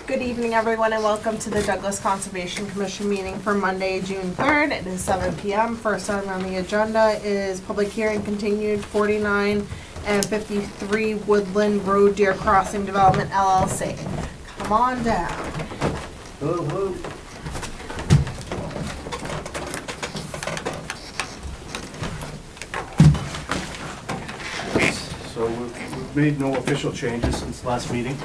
Good evening, everyone, and welcome to the Douglas Conservation Commission meeting for Monday, June 3rd. It is 7 p.m. First item on the agenda is public hearing continued 49 and 53 Woodland Road Deer Crossing Development LLC. Come on down. Hello, hello. So we've made no official changes since last meeting.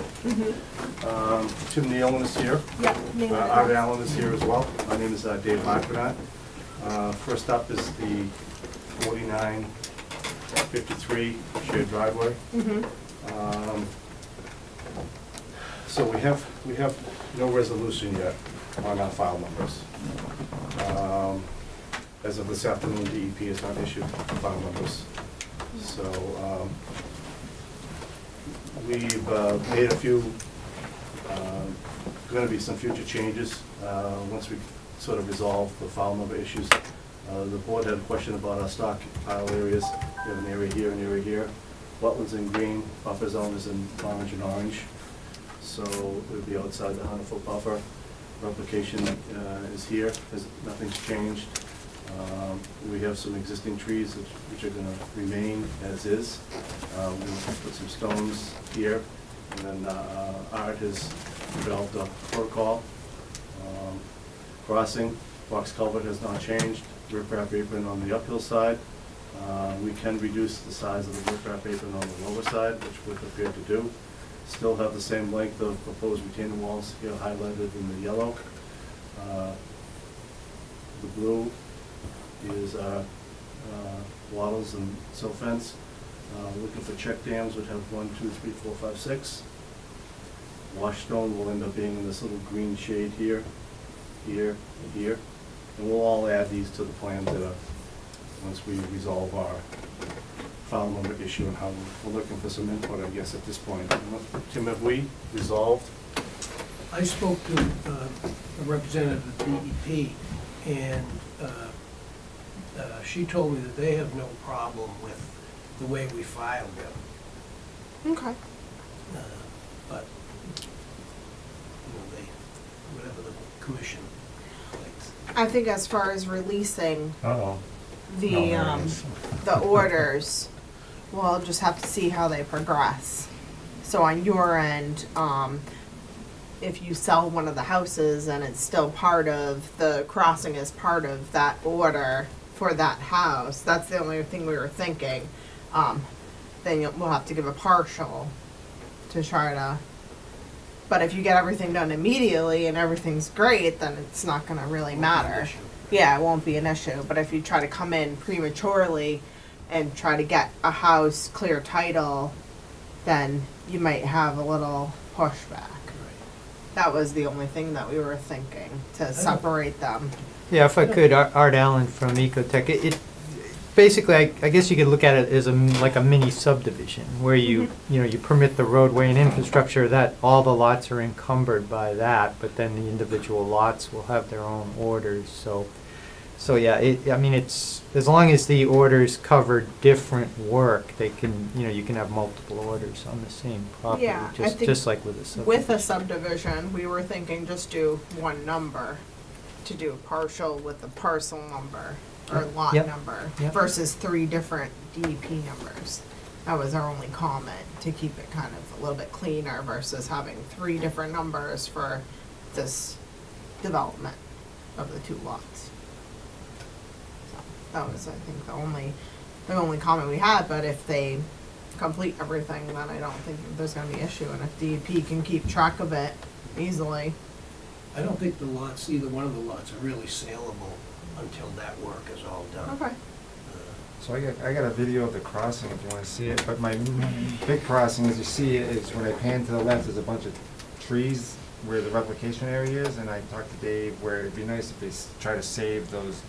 Tim Nealon is here. Yep. Art Allen is here as well. My name is Dave Marquardt. First up is the 4953 shared driveway. So we have no resolution yet on our file numbers. As of this afternoon, DEP has not issued file numbers. So we've made a few, going to be some future changes once we sort of resolve the file number issues. The board had a question about our stockpile areas. We have an area here, an area here. Wetlands in green, buffer zone is in orange and orange. So it would be outside the 100-foot buffer. Replication is here, nothing's changed. We have some existing trees which are going to remain as is. We'll put some stones here, and then Art has developed a protocol. Crossing, box culvert has not changed. Riprap apron on the uphill side. We can reduce the size of the riprap apron on the lower side, which we're prepared to do. Still have the same length of proposed retaining walls here highlighted in the yellow. The blue is wattles and silt fence. Looking for check dams would have 1, 2, 3, 4, 5, 6. Wash stone will end up being in this little green shade here, here, and here. And we'll all add these to the plans once we resolve our file number issue and how we're looking for some input, I guess, at this point. Tim, have we resolved? I spoke to a representative of DEP, and she told me that they have no problem with the way we filed them. Okay. But, whatever the commission likes. I think as far as releasing Uh-oh. the No, there is. the orders, we'll just have to see how they progress. So on your end, if you sell one of the houses and it's still part of, the crossing is part of that order for that house, that's the only thing we were thinking. Then we'll have to give a partial to try to, but if you get everything done immediately and everything's great, then it's not gonna really matter. Yeah, it won't be an issue, but if you try to come in prematurely and try to get a house clear title, then you might have a little pushback. That was the only thing that we were thinking, to separate them. Yeah, if I could, Art Allen from Ecotech, it basically, I guess you could look at it as like a mini subdivision, where you permit the roadway and infrastructure, that all the lots are encumbered by that, but then the individual lots will have their own orders, so yeah, I mean, it's, as long as the orders cover different work, they can, you can have multiple orders on the same property, Yeah, I think just like with a subdivision. With a subdivision, we were thinking just do one number, to do partial with the parcel number or lot Yep. number Yep. versus 3 different DEP numbers. That was our only comment, to keep it kind of a little bit cleaner versus having 3 different numbers for this development of the 2 lots. So that was, I think, the only comment we had, but if they complete everything, then I don't think there's gonna be an issue, and if DEP can keep track of it easily. I don't think the lots, either one of the lots are really saleable until that work is all done. Okay. So I got a video of the crossing if you want to see it, but my big crossing, as you see, is when I pan to the left, there's a bunch of trees where the replication area is, and I talked to Dave where it'd be nice if they try to save those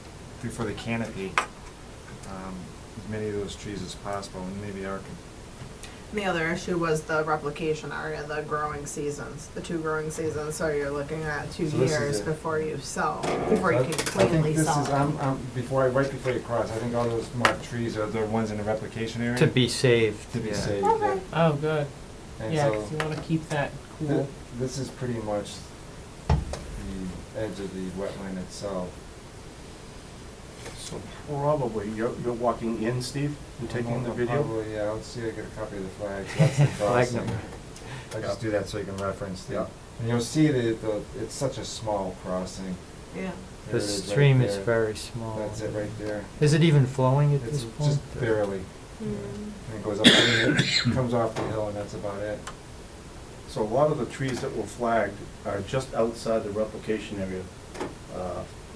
for the canopy, as many of those trees as possible, and maybe Eric can. The other issue was the replication area, the growing seasons, the 2 growing seasons, so you're looking at 2 So this is years it. before you sell, before you can cleanly sell I them. think this is, right before you cross, I think all those marked trees are the ones in the replication area. To be saved. To be yeah. saved, Okay. yeah. Oh, good. And Yeah, so- 'cause you want to keep that Th- This is pretty much the edge of the wetland itself. So probably, you're walking in, Steve, and taking the video? Probably, yeah, let's see, I get a copy of the flag, that's the Flag crossing. number. I just do that so you can reference the, Yeah. and you'll see it's such a small crossing. Yeah. There The it is right stream is there. very small. That's it right there. Is it even flowing at It's this point? just barely, Mm. and it goes up, it comes off the hill and that's about it. So a lot of the trees that were flagged are just outside the replication area,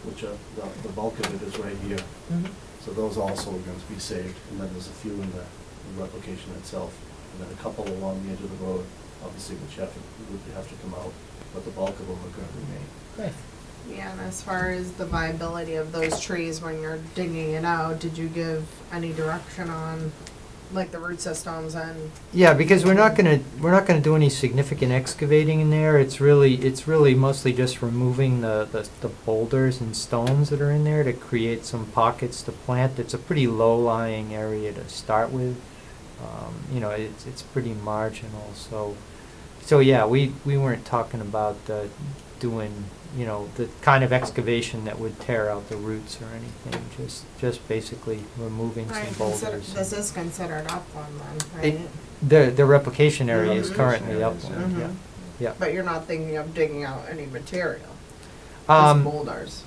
which are, the bulk of it is right here. Mhm. So those also are going to be saved, and then there's a few in the replication itself, and then a couple along the edge of the road, obviously, which would have to come out, but the bulk of them are going to remain. Yeah, and as far as the viability of those trees when you're digging it out, did you give any direction on, like, the root systems and? Yeah, because we're not gonna do any significant excavating in there. It's really mostly just removing the boulders and stones that are in there to create some pockets to plant. It's a pretty low-lying area to start with. You know, it's pretty marginal. So yeah, we weren't talking about doing, you know, the kind of excavation that would tear out the roots or anything. Just basically removing some boulders. This is considered upland then, It- right? The replication area is Mhm. currently Yeah, upland, Mhm. yeah. Yeah. But you're not thinking of digging out any material? Just Um, boulders?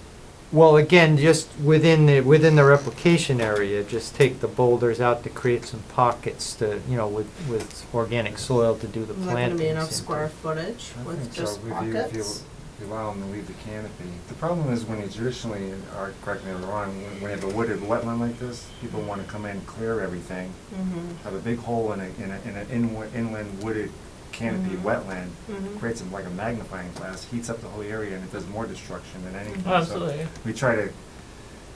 well, again, just within the replication area, just take the boulders out to create some pockets to, you know, with organic soil to do the Is that plantings. gonna be enough into. square footage I with think so, just if you pockets? allow them to leave the canopy. The problem is when you traditionally, or correct me if I'm wrong, when you have a wooded wetland like this, people wanna come in, clear everything, Mm-hmm. have a big hole in an inland wooded canopy Mhm. wetland, Mhm. creates like a magnifying glass, heats up the whole area, and it does more destruction than anything. Mhm. So Absolutely. we try to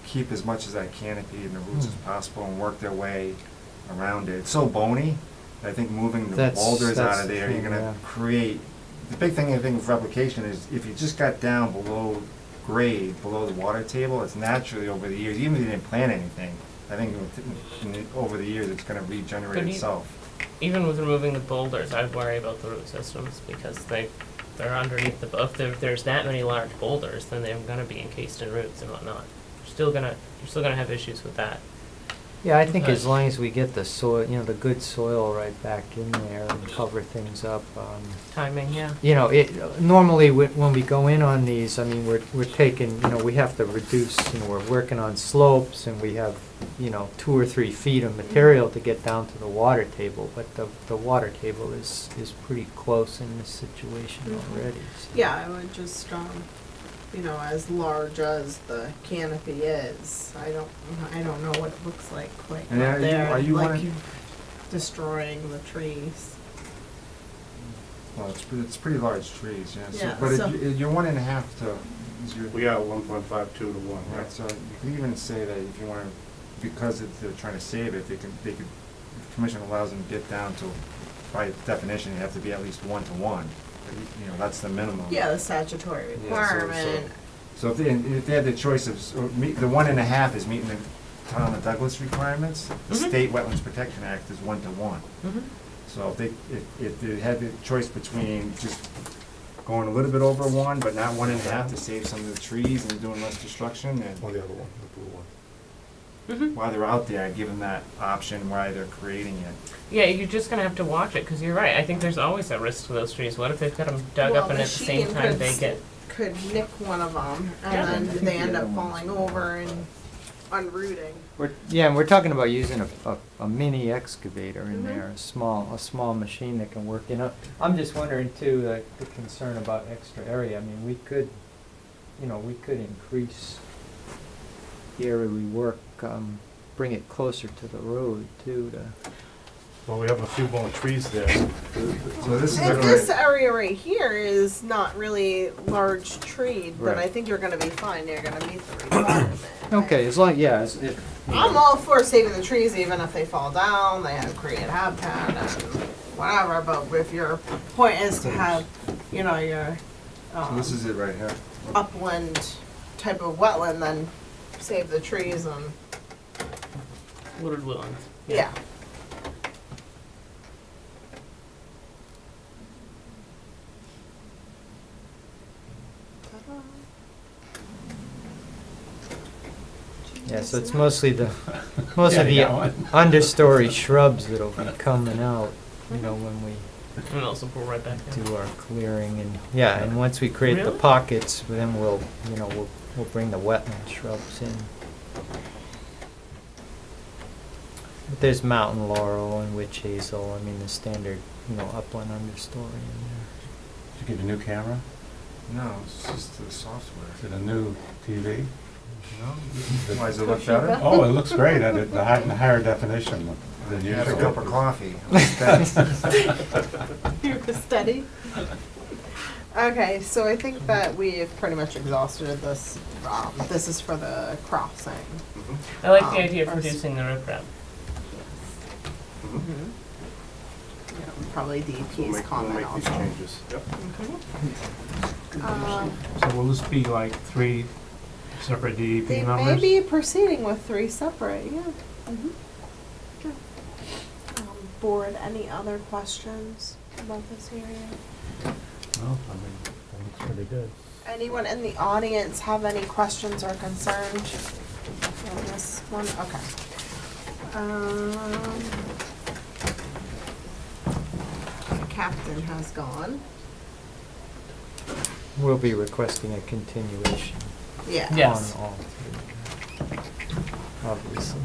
keep as much of that canopy and the roots as Hmm. possible and work their way around it. It's so bony, I think moving the That's- boulders that's out of the there, you're thing, gonna yeah. create, the big thing I think with replication is if you just got down below grade, below the water table, it's naturally over the years, even if you didn't plant anything, I think over the years, it's gonna regenerate But itself. Even with removing the boulders, I'd worry about the root systems because they're underneath if there's that many large boulders, then they're gonna be encased in roots and whatnot. You're still gonna have issues with that. Yeah, I think Okay. as long as we get the soil, you know, the good soil right back in there and cover things up, Timing, yeah. you know, normally when we go in on these, I mean, we're taking, you know, we have to reduce, you know, we're working on slopes and we have, you know, 2 or 3 feet of material to get down to the water table, but the water table is pretty close in this situation Mhm. already. So. Yeah, I would just, you know, as large as the canopy is, I don't know what it looks like quite And out there. are you like wanting- you're destroying the trees. Well, it's pretty large trees, yeah. Yeah, But so- you're 1.5 to, is your. We are 1.52 to 1, Right, right? so you can even say that if you want to, because they're trying to save it, they could, if the commission allows them to get down to, by definition, you have to be at least 1 to 1. You know, that's the minimum. Yeah, the statutory Yeah, so- requirement. So if they had the choice of, the 1.5 is meeting the town of Douglas requirements, the Mhm. State Wetlands Protection Act is 1 to 1. Mm-hmm. So if they had the choice between just going a little bit over 1, but not 1.5 to save some of the trees and doing less destruction, and Or the other one, the blue one. Mm-hmm. while they're out there, give them that option while they're creating it. Yeah, you're just gonna have to watch it because you're right. I think there's always a risk to those trees. What if they've got them dug Well, up and the at the same sheeting time could they get could nick one of them, Yeah. and I then think they the end other up one's falling more over and unrooting. And we're talking about using a mini excavator in Mhm. there, a small machine that can work, you know. I'm just wondering too, the concern about extra area, I mean, we could increase the area we work, bring it closer to the road too, Well, we have a few more trees there. So this is And a this great, area right here is not really large treed, but I Right. think you're gonna be fine, you're gonna meet the requirement. Okay, as long, yeah, if. I'm all for saving the trees even if they fall down, they have create habitat and whatever, but if your point is to have, you know, your, so this is it right here. upland type of wetland, then save the trees and, wooded woodlands? Yeah, so it's mostly most of the Yeah, that one. understory shrubs that'll be coming out, you know, when we And also pull right back in. do our clearing and, yeah, and once we create the Really? pockets, then we'll, you know, we'll bring the wetland shrubs in. But there's mountain laurel and witch hazel, I mean, the standard, you know, upland understory in there. Did you get a new camera? No, it's just the software. Is it a new TV? No? Why, does it look better? Oh, it looks great at the higher definition than You had a usual. cup of coffee. Thanks. You're steady. Okay, so I think that we've pretty much exhausted this. This is for the crossing. Mhm. I like the idea of Or s- reducing the riprap. Mhm. Yeah, probably We'll DEP's make, we'll comment make these also. changes. Yep. So will this be like 3 separate DEP They numbers? may be proceeding with 3 separate, yeah. Yeah. Board, any other questions about this area? No, I mean, that looks pretty good. Anyone in the audience have any questions or concerns on this one? Okay. The captain has gone. We'll be requesting a continuation Yeah. on Yes. all three, obviously.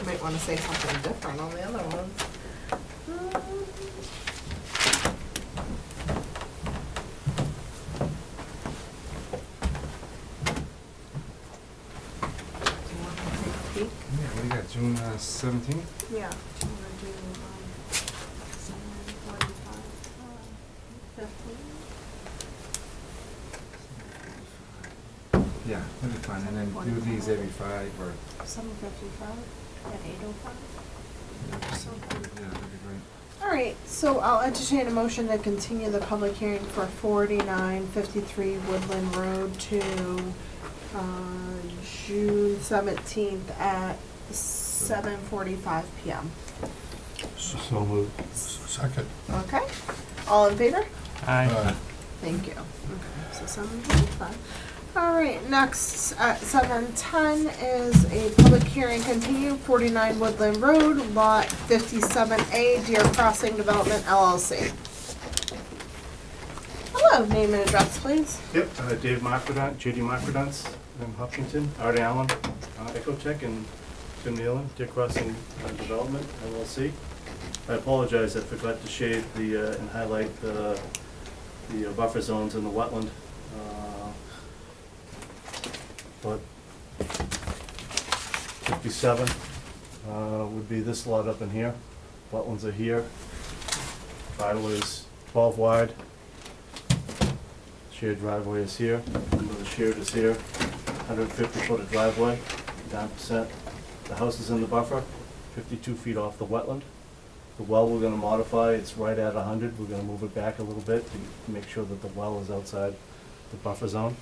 Might want to say something different on the other ones. Do you want to take a peek? Yeah, what do you got, June 17th? Yeah. I'm gonna do 7:45, 15. Yeah, that'd be fine, and then do these every 5 or, 7:55 at 8:05. yeah, that'd be great. All right, so I'll entertain a motion to continue the public hearing for 4953 Woodland Road to June 17th at 7:45 p.m. So moved. Second. Okay, all in favor? Aye. Thank you. Okay, so 7:45. All right, next at 7:10 is a public hearing continued, 49 Woodland Road, Lot 57A, Deer Crossing Development LLC. Hello, name and address, please. Yep, Dave Markradant, J.D. Markradants in Hopkinton, Art Allen, Ecotech, and Tim Nealon, Deer Crossing Development LLC. I apologize, I forgot to shade the, and highlight the buffer zones in the wetland. But 57 would be this lot up in here. Wetlands are here. Driveway is 12 wide. Shared driveway is here. Remember the shared is here. 150 foot of driveway, 9%. The house is in the buffer, 52 feet off the wetland. The well we're gonna modify, it's right at 100. We're gonna move it back a little bit to make sure that the well is outside the buffer zone.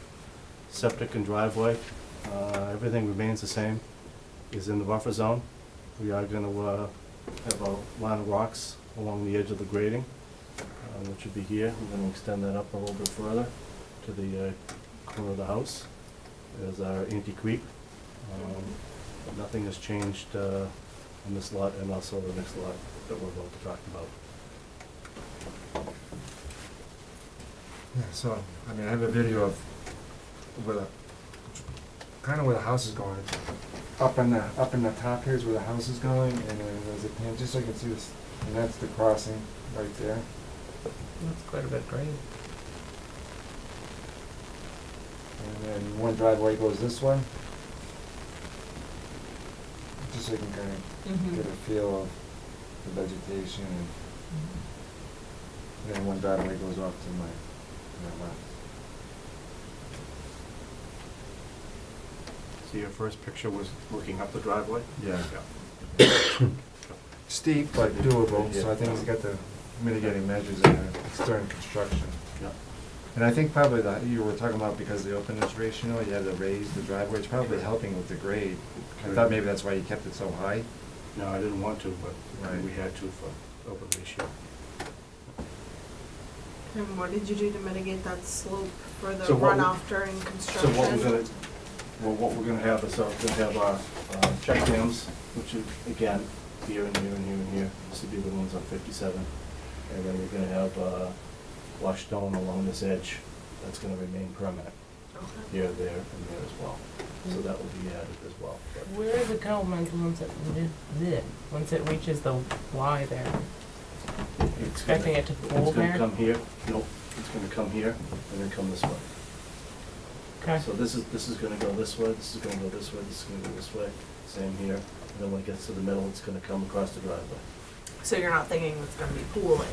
Septic and driveway, everything remains the same, is in the buffer zone. We are gonna have a line of rocks along the edge of the grading, which would be here. We're gonna extend that up a little bit further to the corner of the house. There's our anti-creep. Nothing has changed on this lot and also the next lot that we're about to talk about. Yeah, so, I mean, I have a video of where kind of where the house is going. It's up in the top here is where the house is going, and then there's a pan, just so you can see this, and that's the crossing right there. That's quite a bit grade. And then one driveway goes this way. Just so you can kind of get a feel of the vegetation, and then one driveway goes off to my left. So your first picture was looking up the driveway? Yeah. Yeah. Steep, but doable, so I think he's got the mitigating measures in there. It's during construction. Yeah. And I think probably that you were talking about because of the openness ratio, you had to raise the driveway, it's probably helping with the grade. I thought maybe that's why you kept it so high. No, I didn't want to, but Right. we had to for open ratio. And what did you do to mitigate that slope for the So what we- runoff during So construction? what we're gonna have is, we're gonna have our check dams, which is, again, here and here and here and here. This would be the ones on 57. And then we're gonna have washed stone along this edge. That's gonna remain permanent, Okay. here, there, and there as well. So that will be added as well. But Where does it go once it reaches the Y there? it's Expecting gonna- it to pull It's gonna there? come here, nope, it's gonna come here, and then come this way. Okay. So this is gonna go this way, this is gonna go this way, this is gonna go this way, same here. And then when it gets to the middle, it's gonna come across the driveway. So you're not thinking it's gonna be pooling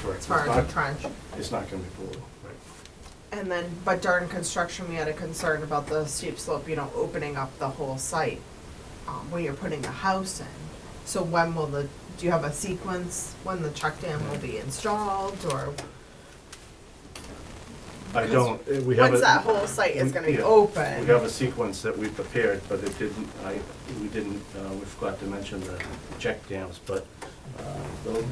Correct. as far as the trench? It's not gonna be pooling, right. And then, but during construction, we had a concern about the steep slope, opening up the whole site, when you're putting the house in. So when will do you have a sequence when the check dam will be installed, or I don't, we have once a. that whole site is gonna be yeah, open? We have a sequence that we prepared, but we forgot to mention the check dams, but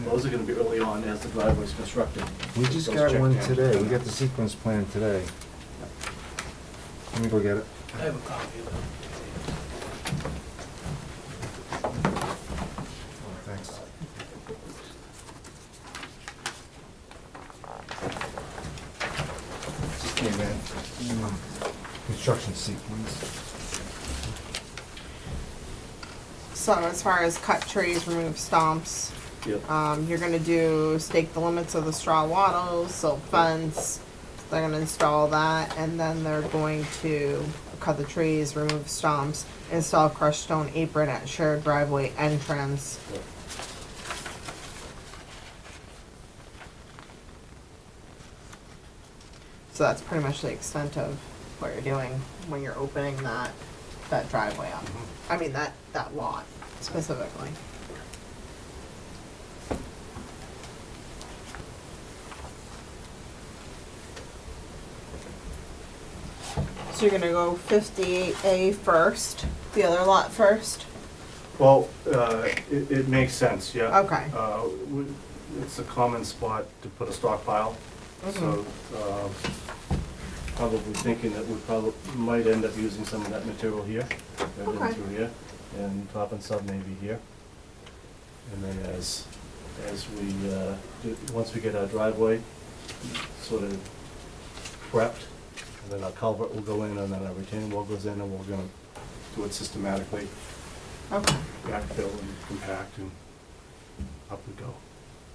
those are gonna be early on as the driveway's constructed. We just Those got check one dams. today, we got the sequence plan today. Let me go get it. I have a copy of Oh, thanks. Just came in. Construction sequence. So as far as cut trees, remove stumps, Yep. you're gonna do stake the limits of the straw wattles, silt fence. They're gonna install that, and then they're going to cut the trees, remove stumps, install crushed stone apron at shared driveway entrance. Yep. So that's pretty much the extent of what you're doing when you're opening that driveway up. I mean, that lot specifically. So you're gonna go 58A first, the other lot first? Well, it makes sense, yeah. Okay. It's a common spot to put a stockpile, so, probably thinking that we probably might end up using some of that material here, rather than Okay. through here, and top and sub maybe here. And then as we, once we get our driveway sort of prepped, and then our culvert will go in, and then our retaining wall goes in, and we're gonna do it systematically, Okay. backfill and compact, and up we go.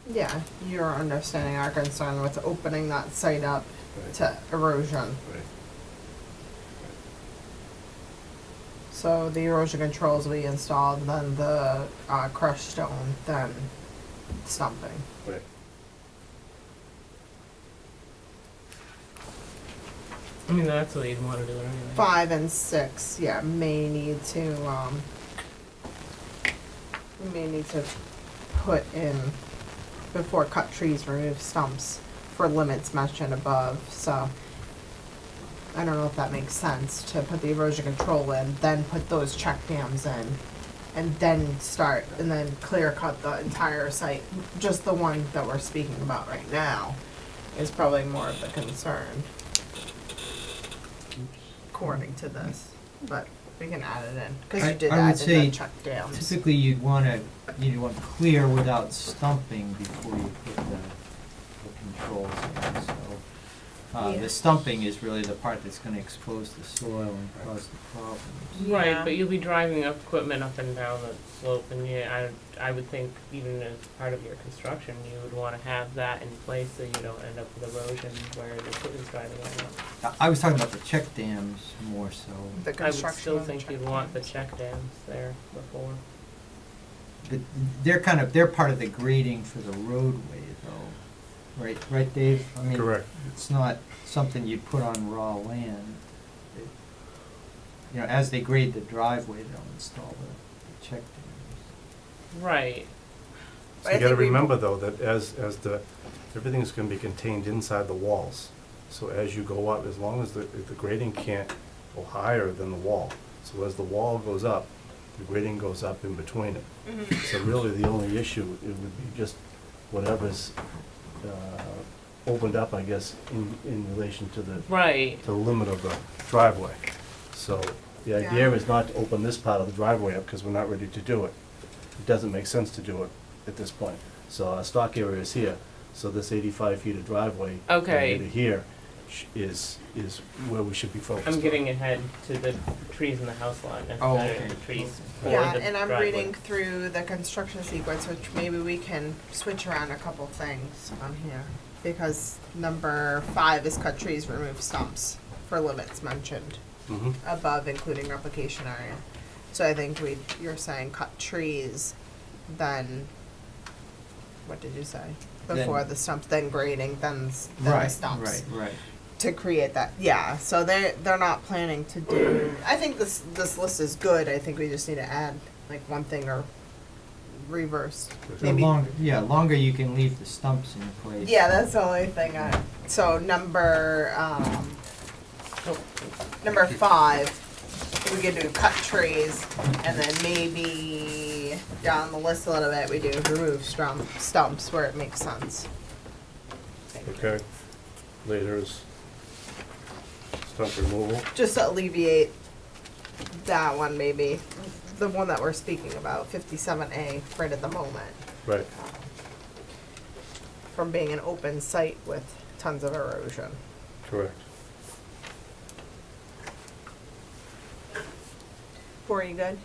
Yeah, you're understanding our concern with opening that site up Right. to erosion. Right. So the erosion controls will be installed, then the crushed stone, then stumping. Right. I mean, that's what you'd want to do it anyway. 5 and 6, yeah, may need to put in before cut trees, remove stumps for limits mentioned above, so I don't know if that makes sense to put the erosion control in, then put those check dams in, and then start, and then clear cut the entire site. Just the one that we're speaking about right now is probably more of the concern, according to this, but we can add it in, because you did I would add in say the check dams. Typically, you'd want clear without stumping before you put the controls in, so. Yeah. The stumping is really the part that's gonna expose the soil and cause the problems. Right, Yeah. but you'll be driving equipment up and down the slope, and I would think even as part of your construction, you would want to have that in place so you don't end up with erosion where the equipment's driving around. I was talking about the check dams more so. The I would construction still of the think check you'd want the dams. check dams there before. But they're part of the grading for the roadway though, right, Dave? I mean, Correct. it's not something you'd put on raw land. As they grade the driveway, they'll install the check dams. Right. So I you gotta think we- remember though, that everything's gonna be contained inside the walls. So as you go up, as long as the grading can't go higher than the wall. So as the wall goes up, the grading goes up in between it. So really, the only issue, it would be just whatever's opened up, I guess, in relation to the Right. to the limit of the driveway. So the idea Yeah. is not to open this part of the driveway up because we're not ready to do it. It doesn't make sense to do it at this point. So our stock area is here, so this 85 feet of driveway Okay. to here is where we should be focused I'm on. getting ahead to the trees in the house lot, Oh, necessarily okay. the trees for Yeah, the and I'm driveway. reading through the construction sequence, which maybe we can switch around a couple things on here. Because number 5 is cut trees, remove stumps for limits mentioned Mhm. above, including replication area. So I think you're saying cut trees, then, what did you say? Before the stumps, then grading, then the stumps. Right. To create that, yeah, so they're not planning to do, I think this list is good, I think we just need to add like one thing or reverse, The maybe. longer you can leave the stumps in place. Yeah, that's the only thing so number 5, we could do cut trees, and then maybe down the list a little bit, we do remove stumps where it makes sense. Okay. Later is stump removal. Just to alleviate that one, maybe, the one that we're speaking about, 57A, right at the moment, Right. from being an open site with tons of erosion. Correct. Are you good?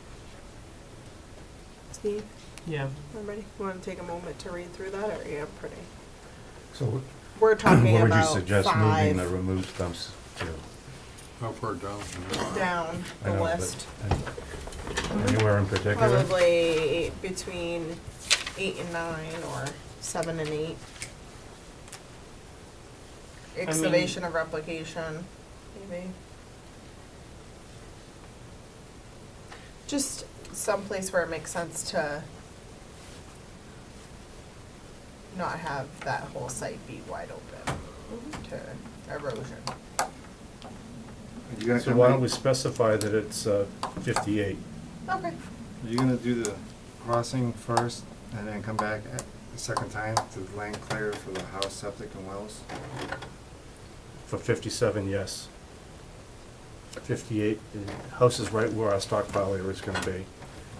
Steve, Yeah. everybody, you wanna take a moment to read through that, or are you pretty? So We're talking what would you about suggest moving the 5 removed stumps to? How far down? down I the know, but list. Anywhere in particular? Probably between 8 and 9, or 7 and 8. Excavation of replication, maybe. Just someplace where it makes sense to not have that whole site be wide open to erosion. You gonna So come why in- don't we specify that it's 58? Okay. Are you gonna do the crossing first and then come back at the second time to land clear for the house, septic and wells? For 57, yes. 58, the house is right where our stockpile area is gonna be.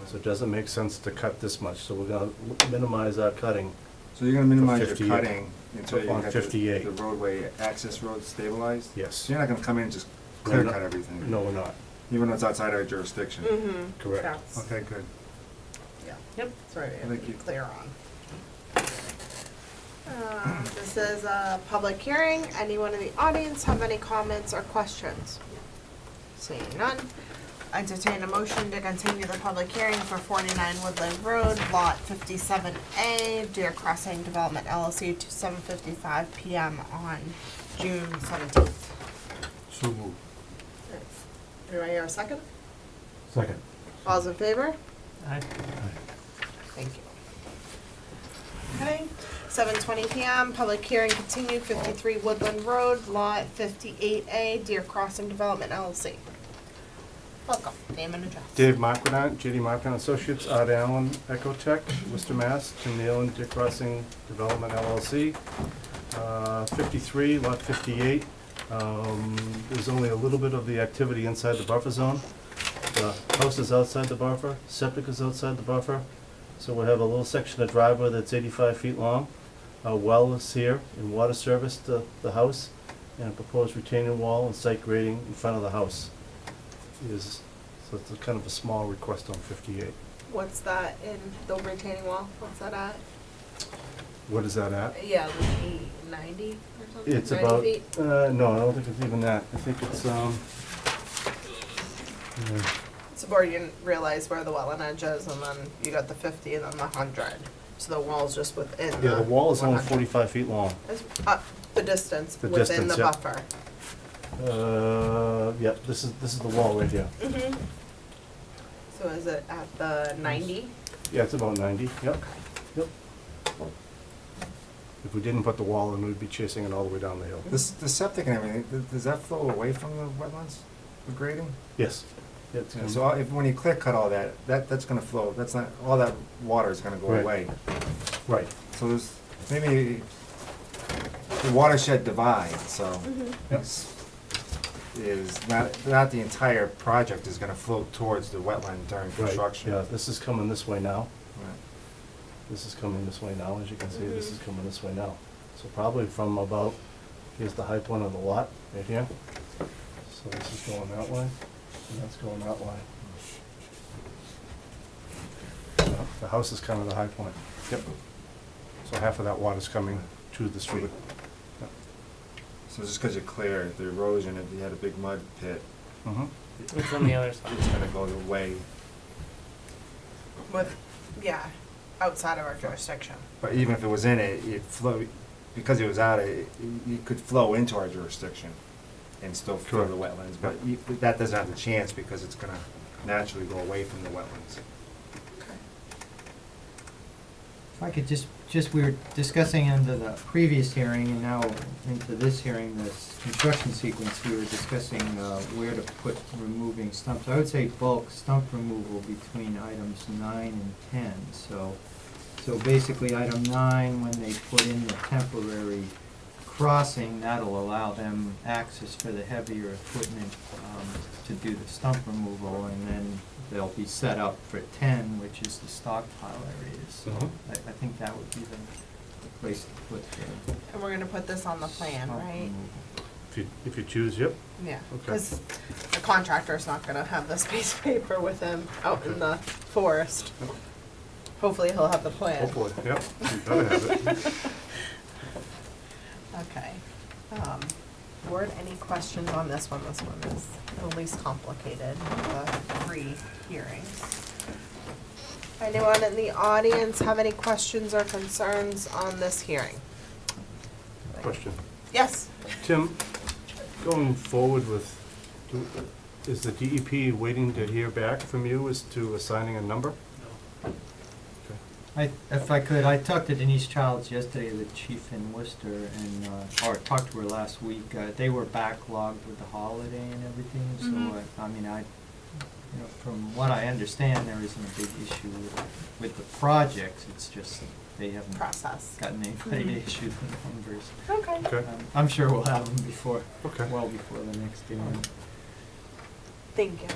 So it doesn't make sense to cut this much, so we're gonna minimize our cutting. So you're gonna minimize your 58. cutting until you On get 58. the roadway, access road stabilized? Yes. So you're not gonna come in and just No, clear no. cut everything? No, we're not. Even though it's outside our jurisdiction? Mm-hmm. Correct. Okay, good. Yeah. Yep. That's right, I have to Thank be you. clear on. This is a public hearing. Anyone in the audience have any comments or questions? Seeing none, entertain a motion to continue the public hearing for 49 Woodland Road, Lot 57A, Deer Crossing Development LLC to 7:55 PM on June 17th. So moved. Do I hear a second? Second. All's in favor? I, Thank you. Okay, 7:20 PM, public hearing continued, 53 Woodland Road, Lot 58A, Deer Crossing Development LLC. Welcome, name and address. Dave Marquardt, JD Marquardt Associates, Art Allen, Ecotech, Worcester, Mass., Tim Nealon, Deer Crossing Development LLC. 53, lot 58. There's only a little bit of the activity inside the buffer zone. The house is outside the buffer, septic is outside the buffer. So we have a little section of driveway that's 85 feet long. A well is here and water service to the house, and a proposed retaining wall and site grading in front of the house. So it's a kind of a small request on 58. What's that in the retaining wall? What's that at? What is that at? Yeah, like 90 or something? It's 90 about, feet? no, I don't think it's even that. I think it's, yeah. So where you didn't realize where the wetland edge is, and then you got the 50 and then the 100. So the wall's just within the Yeah, the wall is only 100. 45 feet long. It's up the distance The within distance, the yeah. buffer. Yeah, this is the wall right here. Mm-hmm. So is it at the 90? Yeah, it's about 90, yep, yep. If we didn't put the wall in, we'd be chasing it all the way down the hill. The septic and everything, does that flow away from the wetlands, the grading? Yes. Yeah, it's Yeah, gonna- so when you clear cut all that, that's gonna flow, that's not, all that water is gonna go Right. away. Right. So there's, maybe the watershed divide, so Yep. is not the entire project is gonna flow towards the wetland during Right, construction. yeah, this is coming this way now. Right. This is coming this way now, as you can see, this is coming this way now. So probably from about, here's the high point of the lot, right here. So this is going that way, and that's going that way. The house is kind of the high point. Yep. So half of that water's coming to the street. Yep. So just because you're clear, the erosion, if you had a big mud pit, Mhm. It's on the other side. it's gonna go away. With, yeah, outside of our jurisdiction. But even if it was in it, it flow, because it was out, it could flow into our jurisdiction and still fill the wetlands, but that doesn't have the chance because it's gonna naturally go away from the wetlands. If I could just, we were discussing under the previous hearing and now into this hearing, this construction sequence, we were discussing where to put removing stumps. I would say bulk stump removal between items 9 and 10, so basically item 9, when they put in the temporary crossing, that'll allow them access for the heavier equipment to do the stump removal, and then they'll be set up for 10, which is the stockpile areas. So Mhm. I think that would be the place to put the And we're gonna put this on the plan, stump right? removal. If you choose, yep. Yeah, Okay. because the contractor's not gonna have this piece of paper with him out in the forest. Hopefully he'll have the plan. Hopefully, yep, you better have it. Okay. Board, any questions on this one? This one is the least complicated of the 3 hearings. Anyone in the audience have any questions or concerns on this hearing? Question. Yes? Tim, going forward with, is the DEP waiting to hear back from you as to assigning a number? If I could, I talked to Denise Childs yesterday, the chief in Worcester, and, or talked to her last week. They were backlogged with the holiday and everything, so, Mhm. I mean, from what I understand, there isn't a big issue with the projects. It's just they haven't Process. gotten anybody to issue the numbers. Okay. Okay, I'm sure we'll have them before, okay. well before the next hearing. Thank you.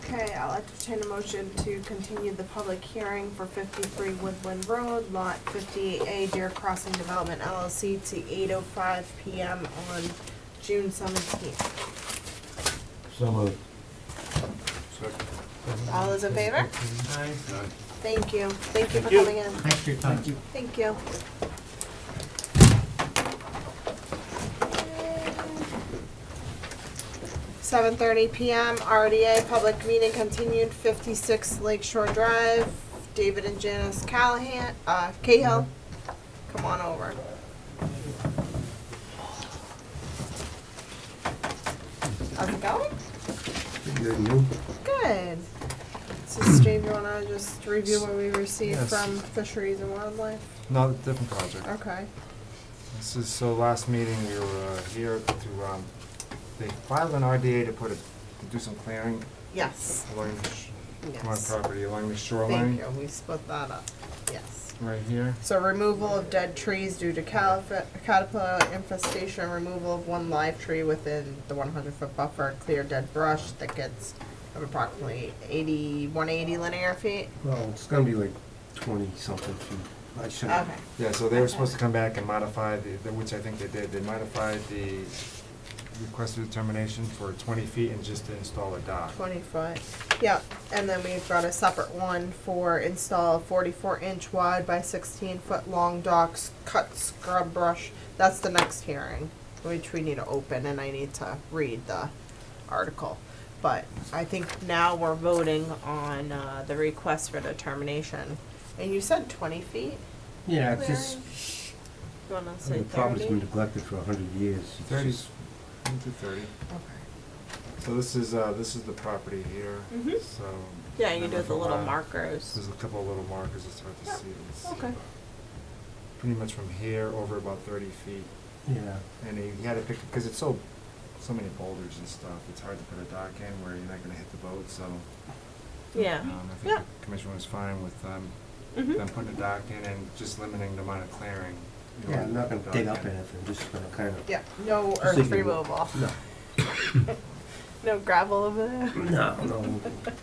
Okay, I'll entertain a motion to continue the public hearing for 53 Woodland Road, Lot 58A, Deer Crossing Development LLC to 8:05 PM on June 17th. So moved. All those in favor? Thank you. Thank you for Thank you. coming in. Thanks for your time. Thank you. 7:30 PM, RDA, public meeting continued, 56 Lakeshore Drive, David and Janice CAHILL. Come on over. How's it going? Good. So Steve, you wanna just review what we received Yes. from Fisheries and Wildlife? No, different project. Okay. This is, so last meeting, we were here to, they filed an RDA to do some clearing Yes. along the, on Yes. property, along the Thank shoreline, you. We split that up. Yes. right here. So removal of dead trees due to caterpillar infestation, removal of 1 live tree within the 100-foot buffer, clear dead brush, thickets of approximately 180 linear feet. Well, it's gonna be like 20-something feet. I shouldn't. Okay. Yeah, so they were supposed to come back and modify which I think they did. They modified the request of determination for 20 feet and just to install a dock. 20 foot. Yep. And then we've got a separate one for install 44-inch wide by 16-foot long docks, cut scrub brush. That's the next hearing, which we need to open, and I need to read the article. But I think now we're voting on the request for determination. And you said 20 feet? Yeah, it's just, You wanna say the property's 30? been neglected for 100 years. It's 30, just- into 30. Okay. So this is the property here, Mhm. so. Yeah, you remember did for the a little while, markers. There's a couple of little markers, it's hard to see. It's Okay. pretty much from here over about 30 feet. Yeah. And he had to pick, because it's so many boulders and stuff, it's hard to put a dock in where you're not gonna hit the boat, so. Yeah. I think Yeah. the commission was fine with them Mhm. putting a dock in and just limiting the amount of clearing. Yeah, I'm not gonna dig up anything, just gonna kind of. Yeah, no Just earth thinking, removal. No, No gravel over there? no,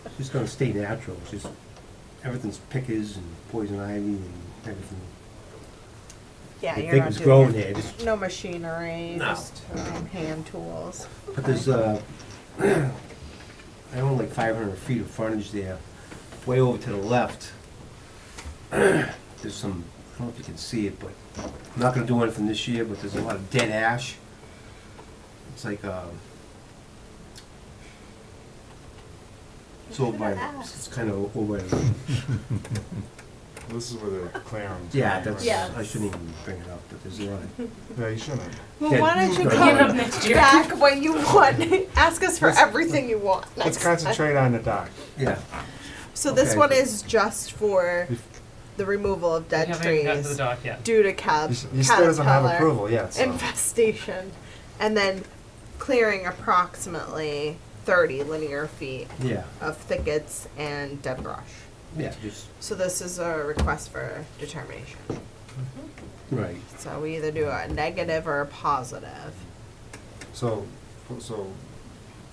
it's just gonna stay natural, it's just, everything's pickers and poison ivy and everything. Yeah, I you're think not it's doing growing there, just, no machinery, No. just hand tools. but there's, I own like 500 feet of frontage there, way over to the left. There's some, I don't know if you can see it, but I'm not gonna do anything this year, but there's a lot of dead ash. It's like, it's over by, it's kind of over, This is where the clearings. yeah, right? that's, Yeah. I shouldn't even bring it up, but there's a lot of, Yeah, you shouldn't. Well, Yeah, why don't you you Beginning of come next year. back when you want? Ask us for Let's- everything you want. Let's next time. concentrate on the dock. yeah. So this Okay. one is just for the removal of We dead haven't even gotten to the trees dock yet. due to He still doesn't have caterpillar approval yet, so. infestation, and then clearing approximately 30 linear feet Yeah, of thickets and dead brush. yeah, just, So this is a request for determination. right. So we either do a negative or a positive. So,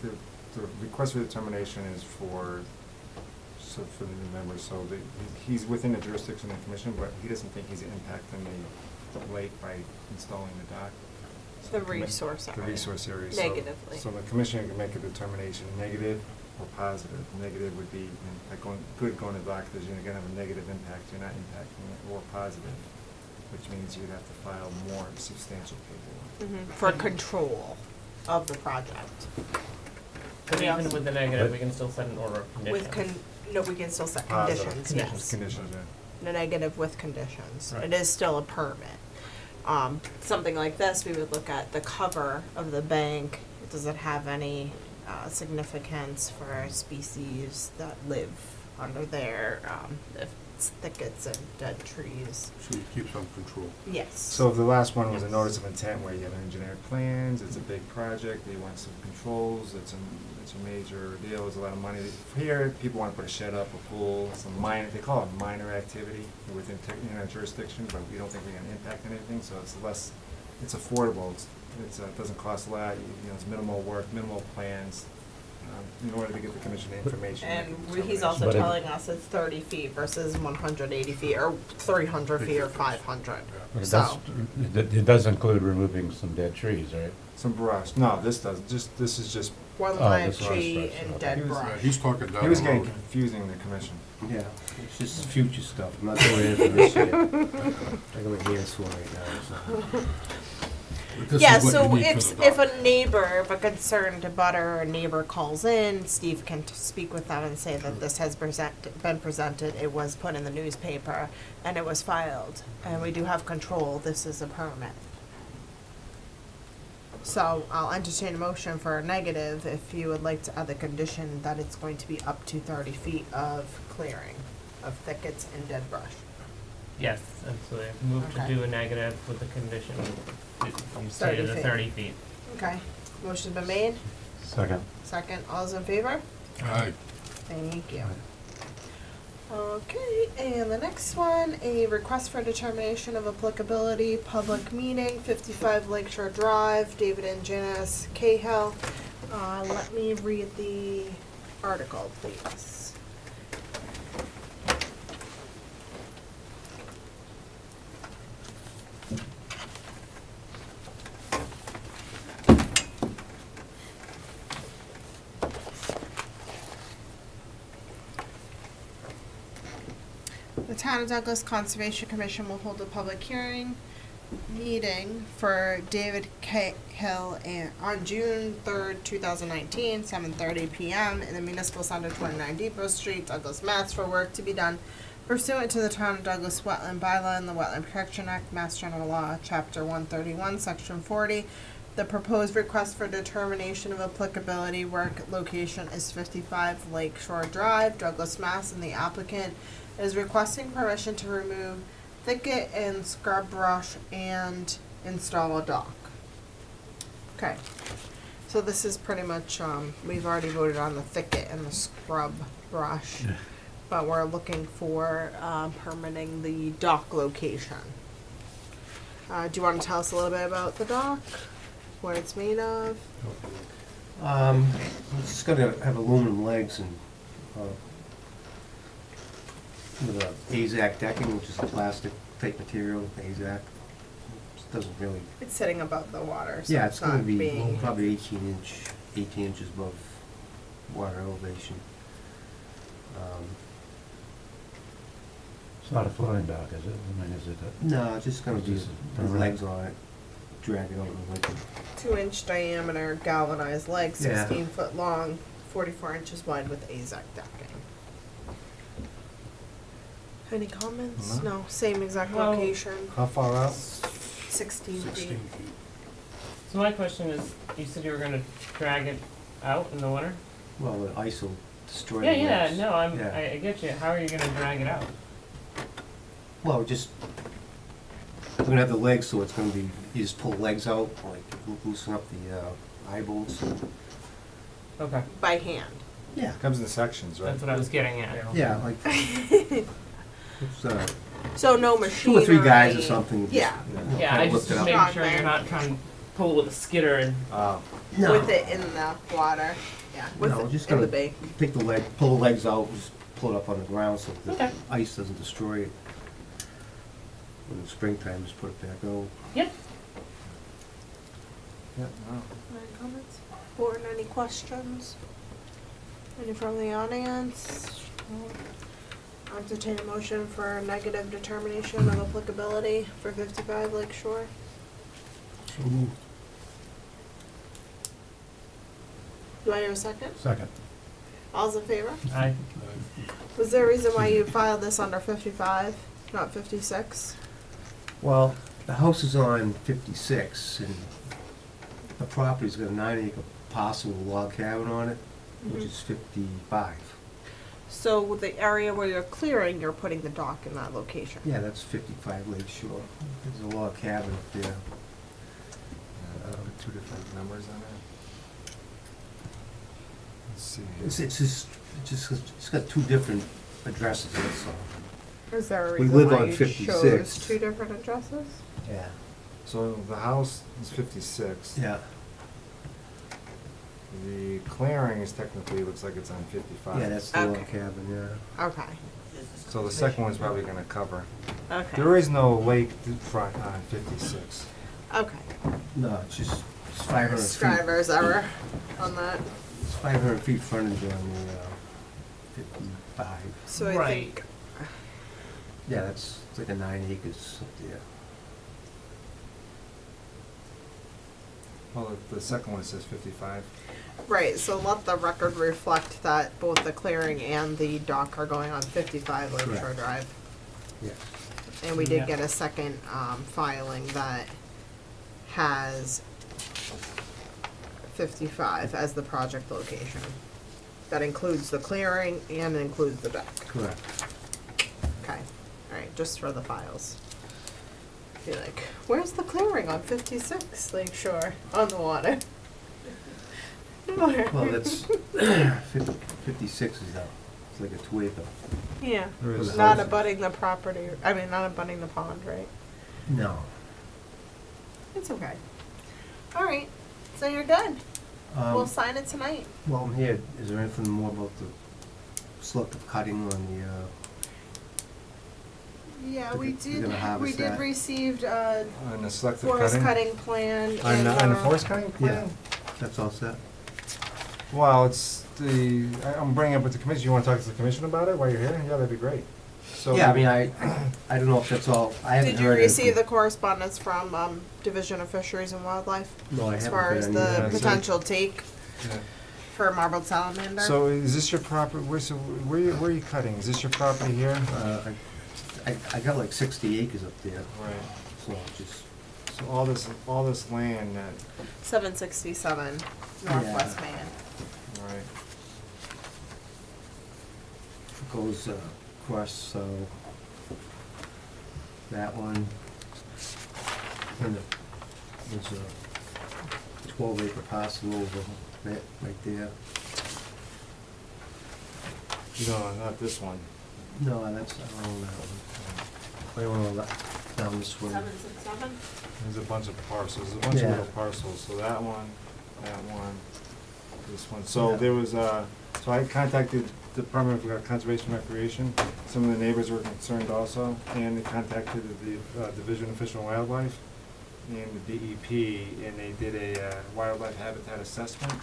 the request for determination is for, so for the new members, so he's within the jurisdiction of the commission, but he doesn't think he's impacting the lake by installing the dock. So The resource The area. resource area. So- Negatively. So the commission can make a determination, negative or positive. Negative would be, like, going to the dock, because you're gonna have a negative impact, you're not impacting it, or positive, which means you'd have to file more substantial paperwork. For control of the project. But Yeah. even with the negative, we can still set an order of With conditions. no, we can still set Positive. conditions, yes. Conditions, yeah. The negative with conditions. Right. It is still a permit. Something like this, we would look at the cover of the bank. Does it have any significance for species that live under there? If it's thickets and dead trees. So it keeps on control. Yes. So the last one was a notice of intent where you have engineered plans, it's a big project, they want some controls, it's a major deal, there's a lot of money. Here, people wanna put a shed up, a pool, some minor, they call it minor activity within, our jurisdiction, but we don't think we're gonna impact anything, so it's less, it's affordable, it doesn't cost a lot, it's minimal work, minimal plans, in order to get the commission the information. to make a And he's determination. also But if- telling us it's 30 feet versus 180 feet, or 300 feet or 500. But So, it does include removing some dead trees, right? Some brush, no, this is just, one Oh, live this was tree fresh, and okay. dead He was- brush. Yeah, he's talking down he was the getting road. confusing the commission. Yeah, it's just future stuff, I'm not doing anything this year. I got my hands full right now, so. But this Yeah, is what so you need for the if dock. a neighbor, if a concerned abutter or neighbor calls in, Steve can speak with them and say that this has been presented, it was put in the newspaper, and it was filed, and we do have control, this is a permit. So I'll entertain a motion for a negative if you would like to add the condition that it's going to be up to 30 feet of clearing of thickets and dead brush. Yes, absolutely. Move to Okay. do a negative with the condition, you stated the 30 feet. 30 feet. Okay, motion's been made, Second. second, all's in favor? Aye. Thank you. Okay, and the next one, a request for determination of applicability, public meeting, 55 Lakeshore Drive, David and Janice Cahill. Let me read the article, please. The Town of Douglas Conservation Commission will hold a public hearing meeting for David Cahill on June 3rd, 2019, 7:30 p.m. in the Municipal Center, 29 Depot Street, Douglas, Mass. For work to be done pursuant to the Town of Douglas Wetland Bylaw and the Wetland Protection Act, Mass General Law, Chapter 131, Section 40. The proposed request for determination of applicability work location is 55 Lakeshore Drive, Douglas, Mass. And the applicant is requesting permission to remove thicket and scrub brush and install a dock. Okay, so this is pretty much, we've already voted on the thicket and the scrub brush, but we're looking for permitting the dock location. Do you want to tell us a little bit about the dock? What it's made of? It's just gonna have aluminum legs and, with a AZAC decking, which is a plastic type material, AZAC. Just doesn't really, It's sitting above the water, so yeah, it's it's gonna not be being. probably 18 inches above water elevation. It's not a floating dock, is it? I mean, is it a? No, it's just gonna be Just with permanent. legs on it, drag it out in the winter. 2-inch diameter galvanized legs, Yeah. 16 foot long, 44 inches wide with AZAC decking. Any comments? No. No, same exact Well- location, How far out? 16 feet. 16 feet. So my question is, you said you were gonna drag it out in the winter? Well, the ice will destroy the Yeah, legs. no, Yeah. I get you. How are you gonna drag it out? Well, just, we're gonna have the legs, so it's gonna be, you just pull the legs out, like loosen up the eye bolts. Okay, By hand. Yeah. Comes in sections, right? that's what I was getting at. Yeah, like, it's, So no 2 machinery. or 3 guys or something. just, Yeah. you know, Yeah, kinda I lift just it up. making Strong sure you're man. not trying to pull with a skidder and, No. With it in the water. Yeah, with No, it just in the gonna bay. take the leg, pull the legs out, just pull it up on the ground so the Okay. ice doesn't destroy it. In the springtime, just put it back out. yep. Yeah, no. Any comments? Board, any questions? Any from the audience? No. Entertain a motion for negative determination of applicability for 55 Lakeshore. So moved. Do I hear a second? Second. All's in favor? I, Was there a reason why you filed this under 55, not 56? Well, the house is on 56, and the property's got a 9-acre parcel with a log cabin on it, which Mhm. is 55. So with the area where you're clearing, you're putting the dock in that location? Yeah, that's 55 Lakeshore. There's a log cabin up there. Put 2 different numbers on it. Let's see. It's got 2 different addresses, that's all. Is there a We reason live why on you 56. chose 2 different addresses? Yeah. So the house is 56. Yeah. The clearing is technically, looks like it's on 55. Yeah, that's the log Okay. cabin, yeah. Okay, So the second one's probably gonna cover. okay. There is no lake front on 56. Okay. No, it's 500 feet. Scriber's error on that. It's 500 feet frontage on the 55. So I Right. think, Yeah, it's like a 9 acres up there. Well, the second one says 55. right, so let the record reflect that both the clearing and the dock are going on 55 Lakeshore Correct. Drive. Yes. And we did Yeah. get a second filing that has 55 as the project location. That includes the clearing and includes the deck. Correct. Okay, alright, just for the files. Be like, where's the clearing on 56 Lakeshore on the water? Nowhere. Well, that's 56 is out. It's like a 2 acre. Yeah, There is not houses. abutting the property, I mean, not abutting the pond, right? No. It's okay. Alright, so you're good. We'll sign it tonight. Well, I'm here. Is there anything more about the selective cutting on Yeah, You're we gonna did, harvest we did that? receive On the selective forest cutting? cutting plan On and, the forest cutting Yeah. plan? that's all set? Well, it's the, I'm bringing up with the commission, you wanna talk to the commission about it while you're here? Yeah, that'd be great. So Yeah, I mean, I don't know if that's all. I haven't Did you heard receive the anything. correspondence from Division of Fisheries and Wildlife? No, I As haven't far heard as any the of that. potential take Yeah. for marbled salamander? So is this your property, where are you cutting? Is this your property here? I got like 60 acres up there, Right. so just, So all this land that, 767 Northwest Yeah. Maine. right. goes across, so that one. And there's a 12 acre parcel over that, right there. No, not this one. No, that's, I don't know that one. Wait, well, down this way. 767? There's a bunch of parcels, there's a bunch of Yeah. little parcels, so that one, this one. So Yeah. there was, so I contacted the Department of Conservation and Recreation. Some of the neighbors were concerned also, and they contacted the Division of Fish and Wildlife and the DEP, and they did a wildlife habitat assessment.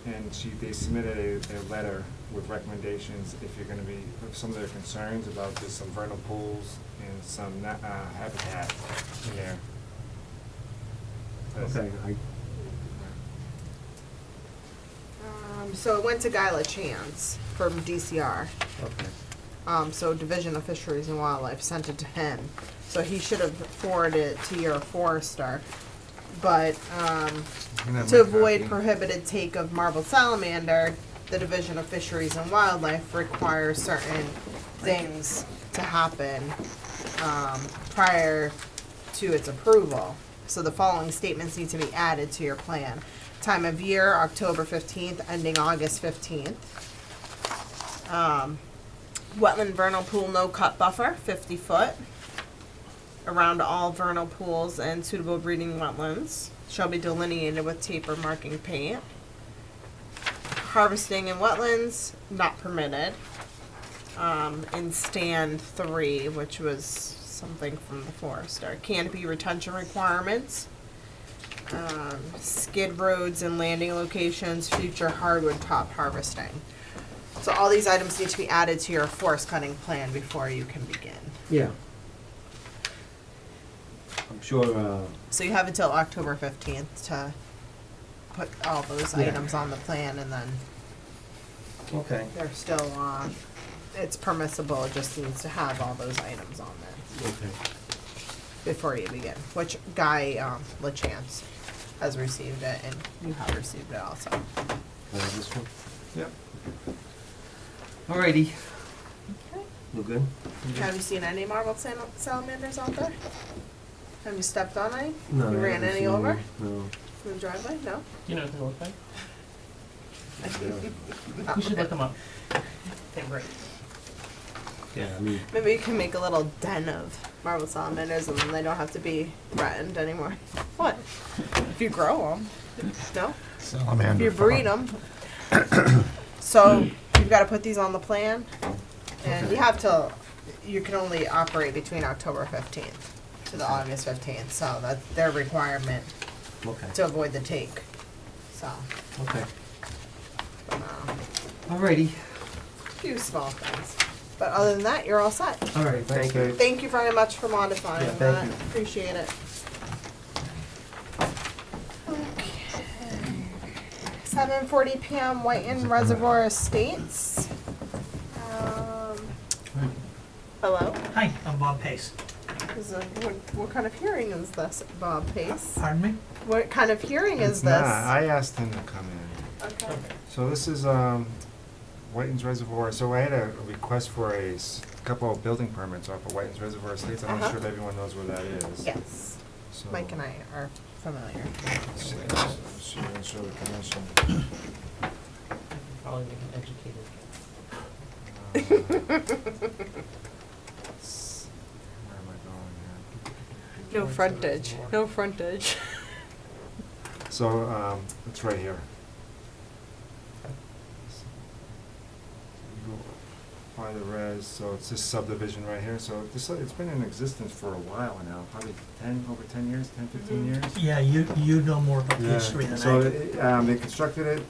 And they submitted a letter with recommendations if you're gonna be, of some of their concerns about just some vernal pools and some habitat in there. Okay, So it went to Guy LaChance from DCR. okay. So Division of Fisheries and Wildlife sent it to him. So he should have forwarded it to your forester. But, to avoid prohibited take of marbled salamander, the Division of Fisheries and Wildlife requires certain things to happen, prior to its approval. So the following statements need to be added to your plan. Time of year, October 15th, ending August 15th. Wetland vernal pool no cut buffer, 50 foot. Around all vernal pools and suitable breeding wetlands shall be delineated with taper marking paint. Harvesting in wetlands, not permitted. In stand 3, which was something from the forester. Canopy retention requirements. Skid roads and landing locations, future hardwood top harvesting. So all these items need to be added to your forest cutting plan before you can begin. Yeah. I'm sure, So you have until October 15th to put all those Yeah. items on the plan, and then okay, they're still, it's permissible, it just needs to have all those items on there okay. before you begin, which Guy, LaChance has received it, and you have received it also. This one? Yep. Alrighty. Okay. We're good? Have you seen any marbled salamanders out there? Have you stepped on any? No. You I ran haven't any seen over? any. No. In the driveway? No? Do you know what they look like? Yeah. You should look them up. They're great. Yeah, I mean, Maybe you can make a little den of marbled salamanders, and then they don't have to be threatened anymore. What? If you grow them, no? If Salamander you breed them. So you've got to put these on the plan, and you have to. You can only operate between October 15th to the August 15th, so that's their requirement okay, to avoid the take. So, okay. uh, Alrighty. a few small things, but other than that, you're all set. Alright, thank you. Thank you very much for modifying Yeah, thank that. you. Appreciate it. Okay. 7:40 p.m. Whitin Reservoir Estates. Hello. Hi, I'm Bob Pace. What kind of hearing is this, Bob Pace? Pardon me? What kind of hearing is It's this? not. I asked him to come in. Okay. So this is, Whitin's Reservoir, so I had a request for a couple of building permits off of Whitin's Reservoir Estates. I'm not Uh-huh. sure if everyone knows where that is. Yes. So- Mike and I are familiar. Show the commission. Probably make an educated. Where am I going No frontage. No frontage. here? So, it's right here. You go by the res, so it's this subdivision right here, so this, it's been in existence for a while now, probably over 10 years, 10, 15 years. Yeah, you know more about the history than I So, do. they constructed it,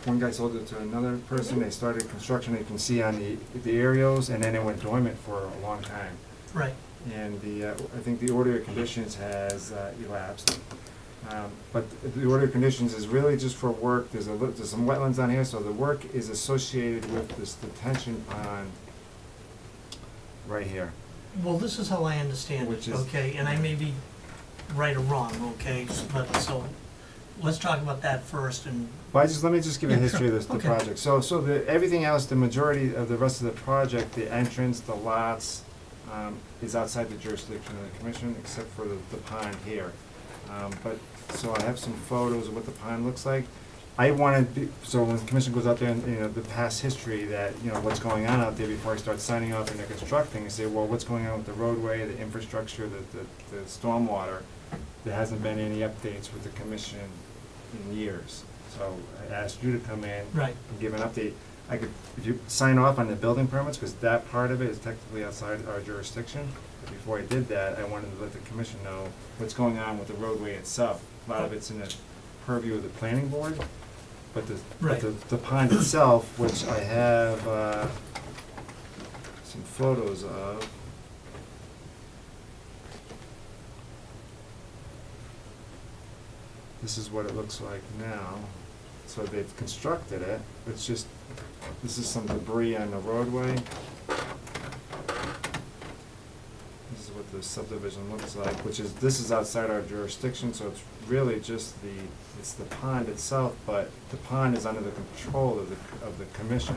one guy sold it to another person, they started construction, you can see on the aerials, and then it went dormant for a long time. Right. And I think the order of conditions has elapsed. But the order of conditions is really just for work, there's some wetlands on here, so the work is associated with this detention pond right here. Well, this is how I understand Which it, is- okay? And I may be right or wrong, okay? But so, let's talk about that first and, Let me just give a Yeah, history sure. of the Okay. project. So everything else, the majority of the rest of the project, the entrance, the lots, is outside the jurisdiction of the commission, except for the pond here. So I have some photos of what the pond looks like. I wanted, so when the commission goes out there and, the past history that, what's going on out there before I start signing off and they're constructing, and say, well, what's going on with the roadway, the infrastructure, the stormwater? There hasn't been any updates with the commission in years. So I asked you to come in. Right. And give an update. I could, if you sign off on the building permits, because that part of it is technically outside our jurisdiction. But before I did that, I wanted to let the commission know what's going on with the roadway itself. A lot of it's in the purview of the planning board. But Right. the pond itself, which I have, some photos of. This is what it looks like now. So they've constructed it. It's just, this is some debris on the roadway. This is what the subdivision looks like, this is outside our jurisdiction, so it's really just it's the pond itself, but the pond is under the control of the commission.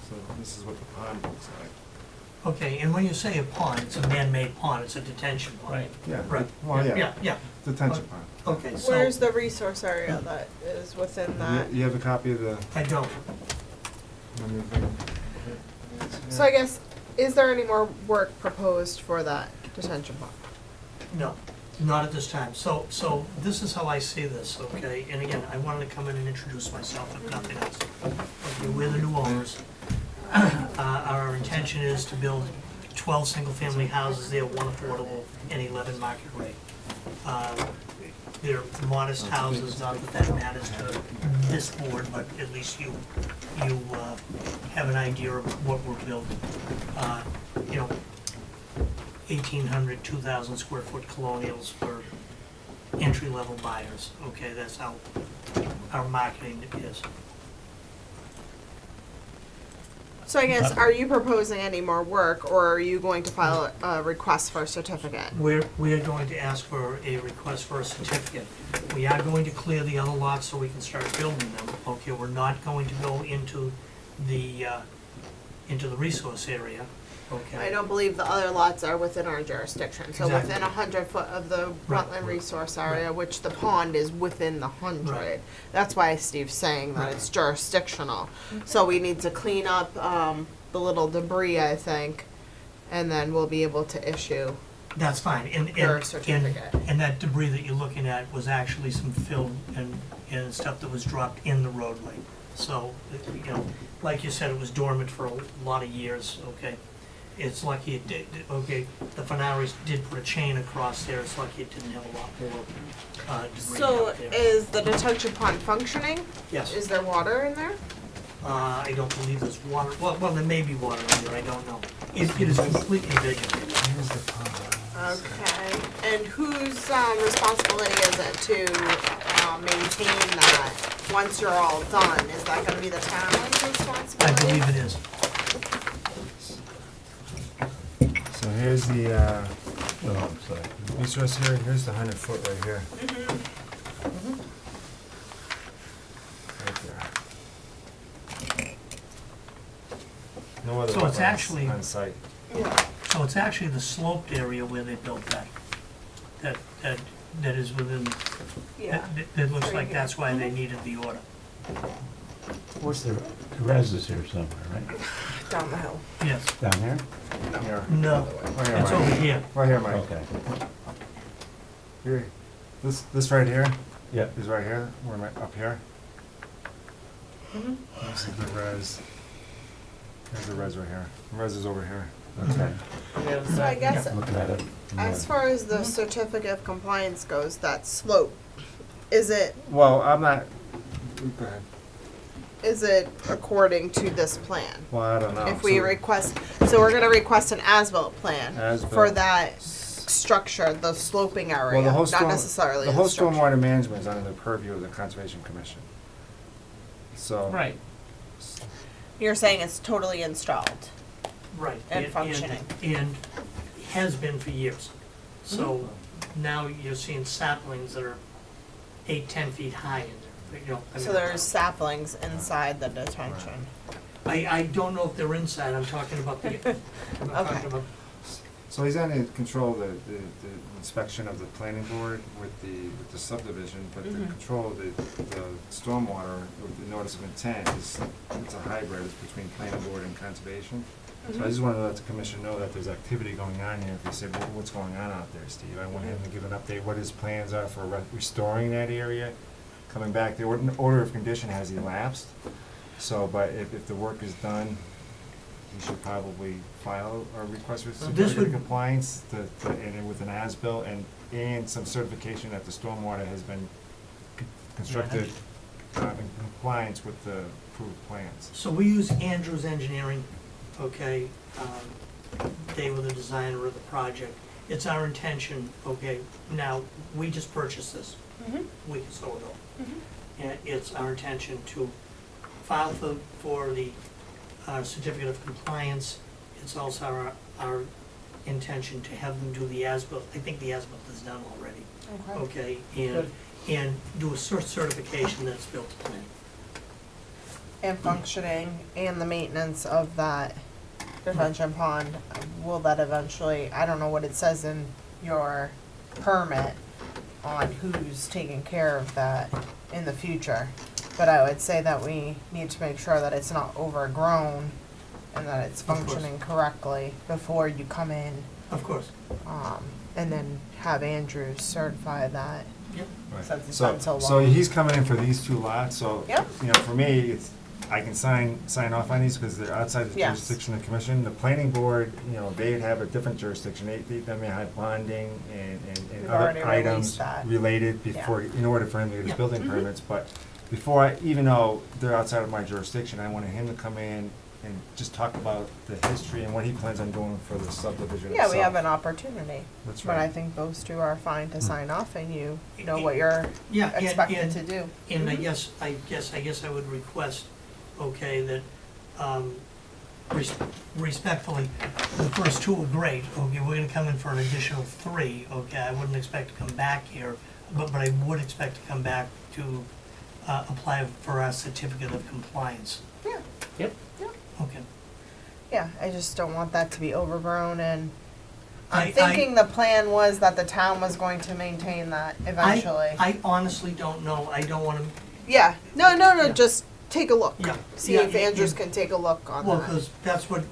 So this is what the pond looks like. Okay, and when you say a pond, it's a man-made pond, it's a detention pond. Right. Yeah. Right. Well, yeah, Yeah, detention pond. okay, so. Where's the resource area that is within that? You have a copy of the, I don't. let me bring- So I guess, is there any more work proposed for that detention pond? No, not at this time. So this is how I see this, okay? And again, I wanted to come in and introduce myself, if nothing else. Okay, we're the new owners. Our intention is to build 12 single-family houses there, 1 affordable and 11 market rate. They're modest houses, not that that matters to this board, but at least you have an idea of what we're building. 1,800, 2,000 square foot colonials for entry-level buyers, okay? That's how our marketing is. So I guess, are you proposing any more work, or are you going to file a request for a certificate? We are going to ask for a request for a certificate. We are going to clear the other lots so we can start building them, okay? We're not going to go into the resource area, okay? I don't believe the other lots are within our jurisdiction, so Exactly. within 100 foot of the Right. wetland resource area, which the pond is within the 100. Right. That's why Steve's saying that it's jurisdictional. So we need to clean up the little debris, I think, and then we'll be able to issue. That's fine, Your certificate. and that debris that you're looking at was actually some fill and stuff that was dropped in the roadway. So, like you said, it was dormant for a lot of years, okay? It's lucky it did, okay, the Fenaris did put a chain across there, it's lucky it didn't have a lot more debris So out there. is the detention pond functioning? Yes, Is there water in there? I don't believe there's water, well, there may be water in there, I don't know. It is completely vegetated. here's the pond. Okay, and whose responsibility is it to maintain that once you're all done? Is that gonna be the town's I responsibility? believe it is. So here's the, Oh, I'm sorry. resource here, here's the 100 foot right here. Right there. No other So it's wetlands actually- on site. Yeah. So it's actually the sloped area where they built that. That is within, Yeah. that looks like that's why they needed the order. What's the res is here somewhere, right? Down the hill. Yes. Down here? Here. No, Right here, it's Mike. over here. Right here, Mike. Okay. Here. This right here Yep. is right here. Where am I? Up here. This is the res. There's the res right here. The res is over here. Okay. So I guess, Looking at it. as far as the certificate of compliance goes, that slope, is it Well, I'm not. Go ahead. according to this plan? Well, I don't know. If we So- request, so we're gonna request an as-built plan As-built. for that structure, the sloping area, Well, the whole not necessarily the the whole structure. stormwater management is under the purview of the Conservation Commission. So. Right. You're saying it's totally installed? Right. And functioning. And has been for years. So now you're seeing saplings that are 8, 10 feet high in there. So there's saplings inside the detention? I don't know if they're inside, I'm talking about the, I'm Okay. talking about, So he's gonna control the inspection of the planning board with the subdivision, but the control of the stormwater with the notice of intent is, it's a hybrid, it's between planning board and conservation. So I just wanted to let the commission know that there's activity going on here. If they said, what's going on out there, Steve? I want him to give an update, what his plans are for restoring that area, coming back. The order of condition has elapsed, so, but if the work is done, he should probably file a request for This certificate would- of compliance and with an as-built and some certification that the stormwater has been constructed in compliance with the approved plans. So we use Andrews Engineering, okay, they were the designer of the project. It's our intention, okay, now, we just purchased this a week or so ago. And it's our intention to file for the certificate of compliance. It's also our intention to have them do the as-built. I think the as-built is done already, okay? And do a certification that it's built to plan. And functioning and the maintenance of that detention pond, will that eventually, I don't know what it says in your permit on who's taking care of that in the future, but I would say that we need to make sure that it's not overgrown and that it's course. functioning correctly before you come in, Of course. and then have Andrews certify that. Yep. Since it's been so So long. he's coming in for these two lots, so, Yep. you know, for me, it's, I can sign off on these because they're outside the Yes. jurisdiction of the commission. The planning board, you know, they'd have a different jurisdiction. They may have bonding and We've other already items released that. related before, in order for him to get his Yeah. building permits. But before I, even though they're outside of my jurisdiction, I wanted him to come in and just talk about the history and what he plans on doing for the subdivision Yeah, itself. we have an opportunity, That's but I right. think those two are fine to sign off and you know what you're Yeah, expected to do. And I guess I would request, okay, that, respectfully, the first two are great, okay, we're gonna come in for an additional 3, okay, I wouldn't expect to come back here, but I would expect to come back to, apply for our certificate of compliance. Yeah. Yep. Okay. Yeah, I just don't want that to be overgrown and I- I'm thinking the plan was that the town was going to maintain that eventually. I honestly don't know, I don't wanna, Yeah, no, Yeah. just take a look. Yeah, See yeah, if Andrews yeah. can take a look on well, that. cause that's what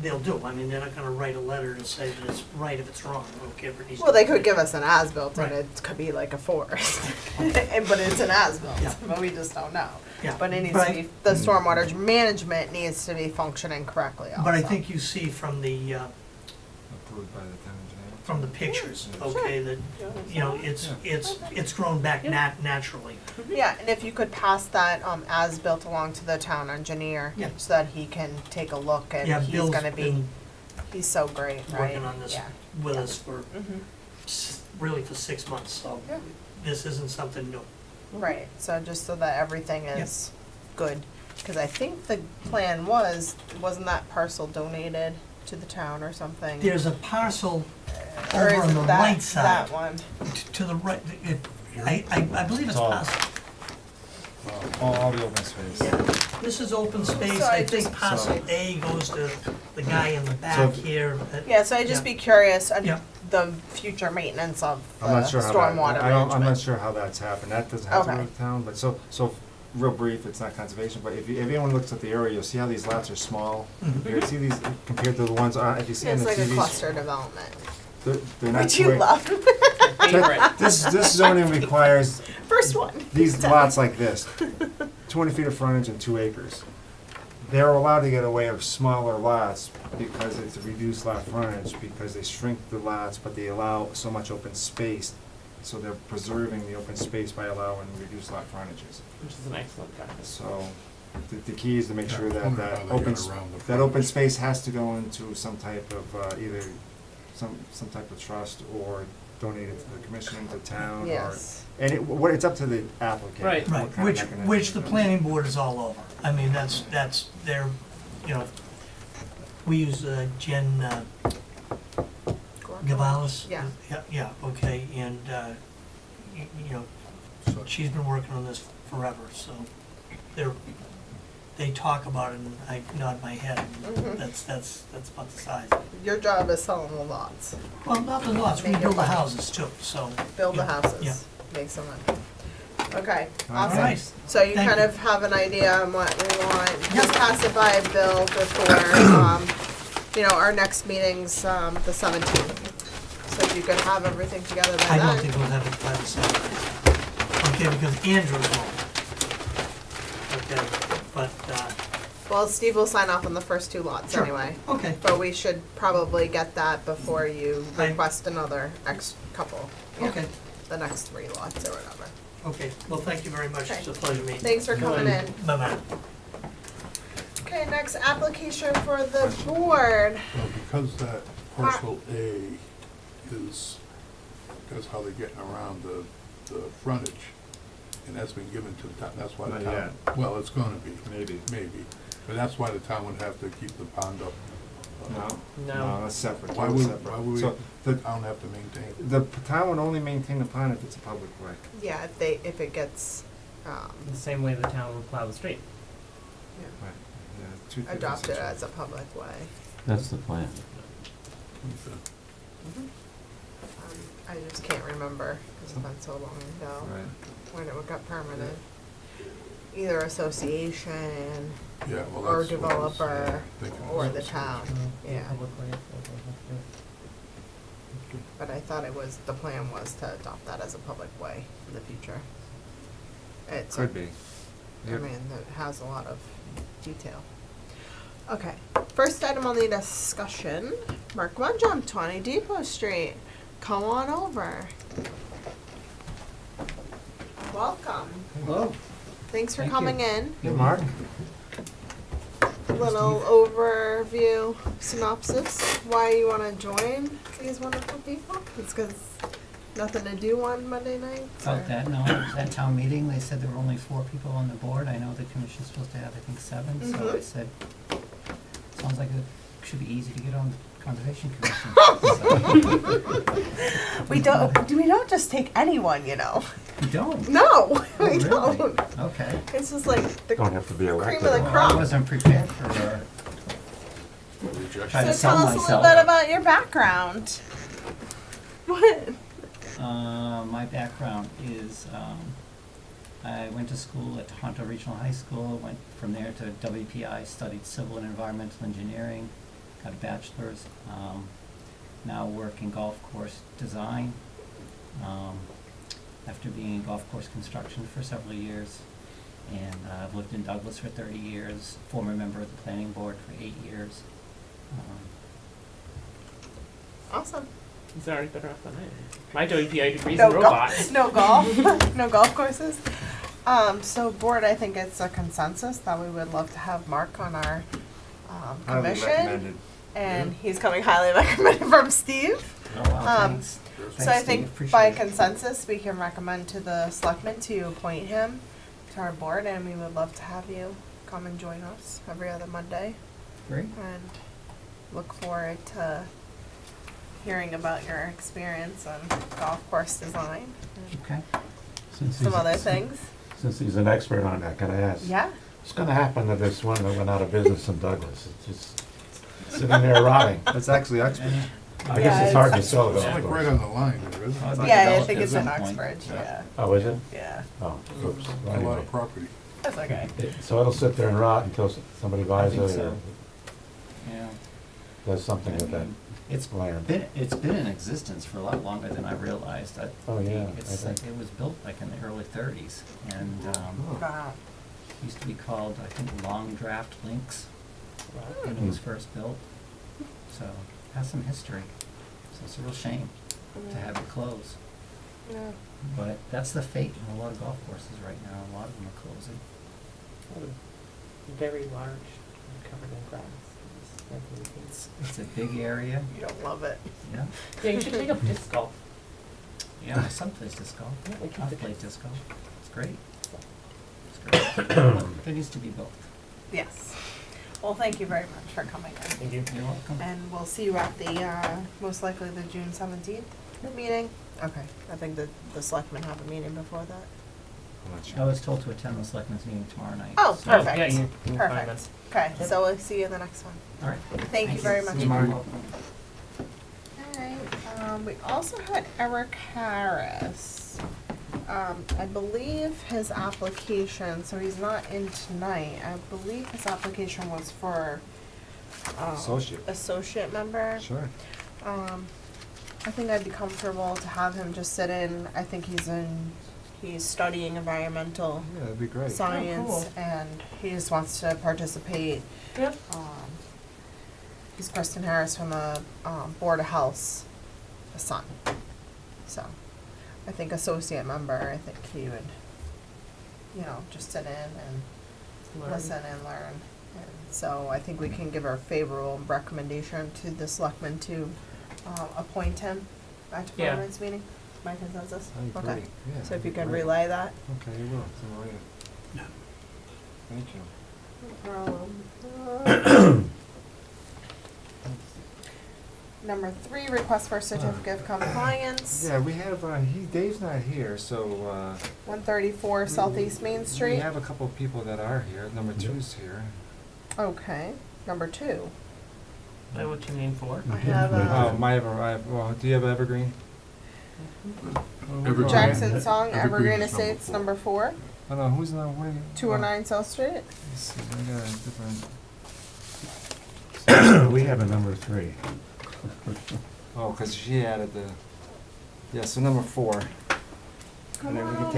they'll do, I mean, they're not gonna write a letter to say that it's right if it's wrong, okay, if it needs to Well, they be could give fixed. us an as-built and Right. it could be like a forest, but it's an as-built, Yeah. but we just don't know. Yeah, But it needs but to I- be, the stormwater management needs to be functioning correctly also. But I think you see from the, Approved by the town engineer. from the pictures, Yeah. okay, that, you know, it's grown back naturally. Yeah, and if you could pass that, as-built along to the town engineer, Yeah. so that he can take a look and Yeah, he's Bill's gonna be, been he's so great, right? working on this Yeah. with us for, Mhm. really for 6 months, so Yeah. this isn't something new. Right, so just so that everything is good, cause I think the plan wasn't that parcel donated to the town or something? There's a parcel Or over is on the it that- right side, That one, to the right, I believe it's It's all- parcel, All the open space. yeah. This is open space, So I I think just- parcel A goes to the guy in the back So- here. yeah, so I'd just Yeah. be curious on Yeah. the future maintenance of the I'm not sure how stormwater that, management. I'm not sure how that's happened, that doesn't have to do Okay. with the town, but so, real brief, it's not conservation, but if anyone looks at the area, you'll see how these lots are small. Mhm. You see these compared to the ones, if you see in It's the like a TVs, cluster development, they're not. which you quick. love. This zoning requires First one. these lots like this, 200 feet of frontage and 2 acres. They're allowed to get away with smaller lots because it's a reduced lot frontage, because they shrink the lots, but they allow so much open space. So they're preserving the open space by allowing reduced lot frontages. Which is an excellent practice. So the key is to make sure I that wonder how they get around the that open space has to go into some type of, either some type of trust or donated to the commission, to town, or. Yes. And it's up to the applicant. Right. Right, what kind of mechanism which the they're planning board is all over. I mean, that's their, you know, we use Jen Gavalis. Yeah. Yeah, okay, and, you know, she's been working on this forever, so they're they talk about it and I nod my head. Mhm. That's about the size. Your job is selling the lots, Well, not the lots, we Make it build the money. houses too, so. build the Yeah, houses, yeah. make some money. Okay, All awesome. right. So you Thank kind you. of have an idea on what we want. Yeah. Just pass it by Bill before, our next meeting's, the 17th. So if you could have everything together by I then. don't think we'll have it by the same. Okay, because Andrew won't. Okay, but, Well, Steve will sign off on the first 2 lots Sure. anyway. okay, But we should probably get that before you I- request another couple. Yeah, okay, The next 3 lots or whatever. okay. Well, thank you very much. It's a pleasure meeting. Thanks for coming in. Bye-bye. Okay, next application for the board. Well, because that parcel A is, that's how they're getting around the frontage, and that's been given to the town, that's why the Not town, well, it's gonna be, Maybe. but that's why the town would have to keep the pond up. No. That's separate, Why totally would, separate. why would So the town have to maintain? the town would only maintain the pond if it's a public way. Yeah, if it gets, The same way the town will plow the street. Right. Yeah, two different adopted situations. as a public way. That's the plan. I just can't remember, because it's been so long ago, Right. when it got permitted. Either association, Yeah, well, or that's what I was, developer, thinking or of. the town, yeah. Public way. But I thought the plan was to adopt that as a public way in the future. It's, Could be. I Yep. mean, it has a lot of detail. Okay, first item on the discussion, Mark Mungeam, 20 Depot Street. Come on over. Welcome. Hello. Thanks for Thank coming you. in. Hey, Mark? Little overview synopsis, why you want to join these wonderful people? It's because nothing to do on Monday nights? or- About that, no, it was at town meeting, they said there were only 4 people on the board, I know the commission's supposed to have, I think, 7, so I Mhm. said, sounds like it should be easy to get on the conservation commission. We don't just take anyone, you know. You don't? No, Oh, we really? don't. Okay. It's just like the Don't have to be cream elected. of the Well, I crop. wasn't prepared for, try to So sell tell us a little myself. bit about your background. What? My background is, I went to school at Tohoto Regional High School, went from there to WPI, studied civil and environmental engineering, got a bachelor's. Now work in golf course design. After being in golf course construction for several years. And I've lived in Douglas for 30 years, former member of the planning board for 8 years. Awesome. He's already better off than I am. My WPI degree's No in golf, robots. no golf, no golf courses. So board, I think it's a consensus that we would love to have Mark on our Highly commission. recommended. And he's coming highly recommended from Steve. Oh, wow, Um, thanks. So I Thanks, Steve, think appreciate by it. consensus, we can recommend to the selectmen to appoint him to our board, and we would love to have you come and join us every other Monday, Great. and look forward to hearing about your experience on golf course design and Okay. Since some he's- other things. Since he's an expert on that, can I ask? Yeah. What's gonna happen to this one that went out of business in Douglas? It's just sitting there rotting. That's actually expert. I Yeah, guess it's hard to it's- sell It's golf like right course. on the line there, isn't Oh, it? it's like Yeah, I developed think at it's in some point. Oxford, yeah, Oh, is it? yeah. Oh, oops. A lot Anyway. of property. That's okay. So it'll sit there and rot until somebody buys think it so. or Yeah. does something with that It's land. it's been in existence for a lot longer than I realized. Oh, yeah, I It's think. like, it was built like in the early 30s, and Wow. used to be called, I think, Long Draft Links when it was first built. So, it has some history. So it's a real shame to have it close. Yeah. But that's the fate in a lot of golf courses right now. A lot of them are closing. Very large, covered in grass. It's a big area. You don't love it. Yeah. Yeah, you should take up disc golf. Yeah, my son plays disc golf. Yeah, we can I've fit played it. disc golf. It's great. It's great. There needs to be both. Yes. Well, thank you very much for coming in. Thank you. You're welcome. And we'll see you at the, most likely the June 17th meeting. Okay, I think the selectmen have a meeting before that. I'm not sure. I was told to attend the selectmen's meeting tomorrow night. Oh, so- perfect. Yeah, you can find Perfect. Okay, so we'll see you in the next one. All right. Thank you very much. Tomorrow. Alright, we also had Erick Harris. I believe his application, so he's not in tonight, I believe his application was for, Associate. associate member. Sure. I think I'd be comfortable to have him just sit in, I think he's studying environmental Yeah, that'd be great. science, cool. and he just wants to participate. Yep. He's Kristen Harris from the Board of Health's son. So, I think associate member, I think he would, just sit in and Learn. listen and learn. And so I think we can give our favorable recommendation to the selectmen to appoint him at Yeah. tomorrow night's meeting. My consensus? I Okay. agree. Yeah, So if you that'd be could great. relay that. Okay, you will, to Maria. Yeah. Thank you. Number 3, request for certificate of compliance. Yeah, we have, Dave's not here, so, 134 Southeast Main we Street. have a couple of people that are here. Number 2's here. Okay. Number 2. Know what you mean for? I have Well, do you have Evergreen? Evergreen. Jackson Song, Evergreen Evergreen is number Estates, 4. number 4. Oh, no, who's not, what? 209 South Street. Let's see, I got a different, We have a number 3. oh, because she added the, yeah, so number 4. And then we can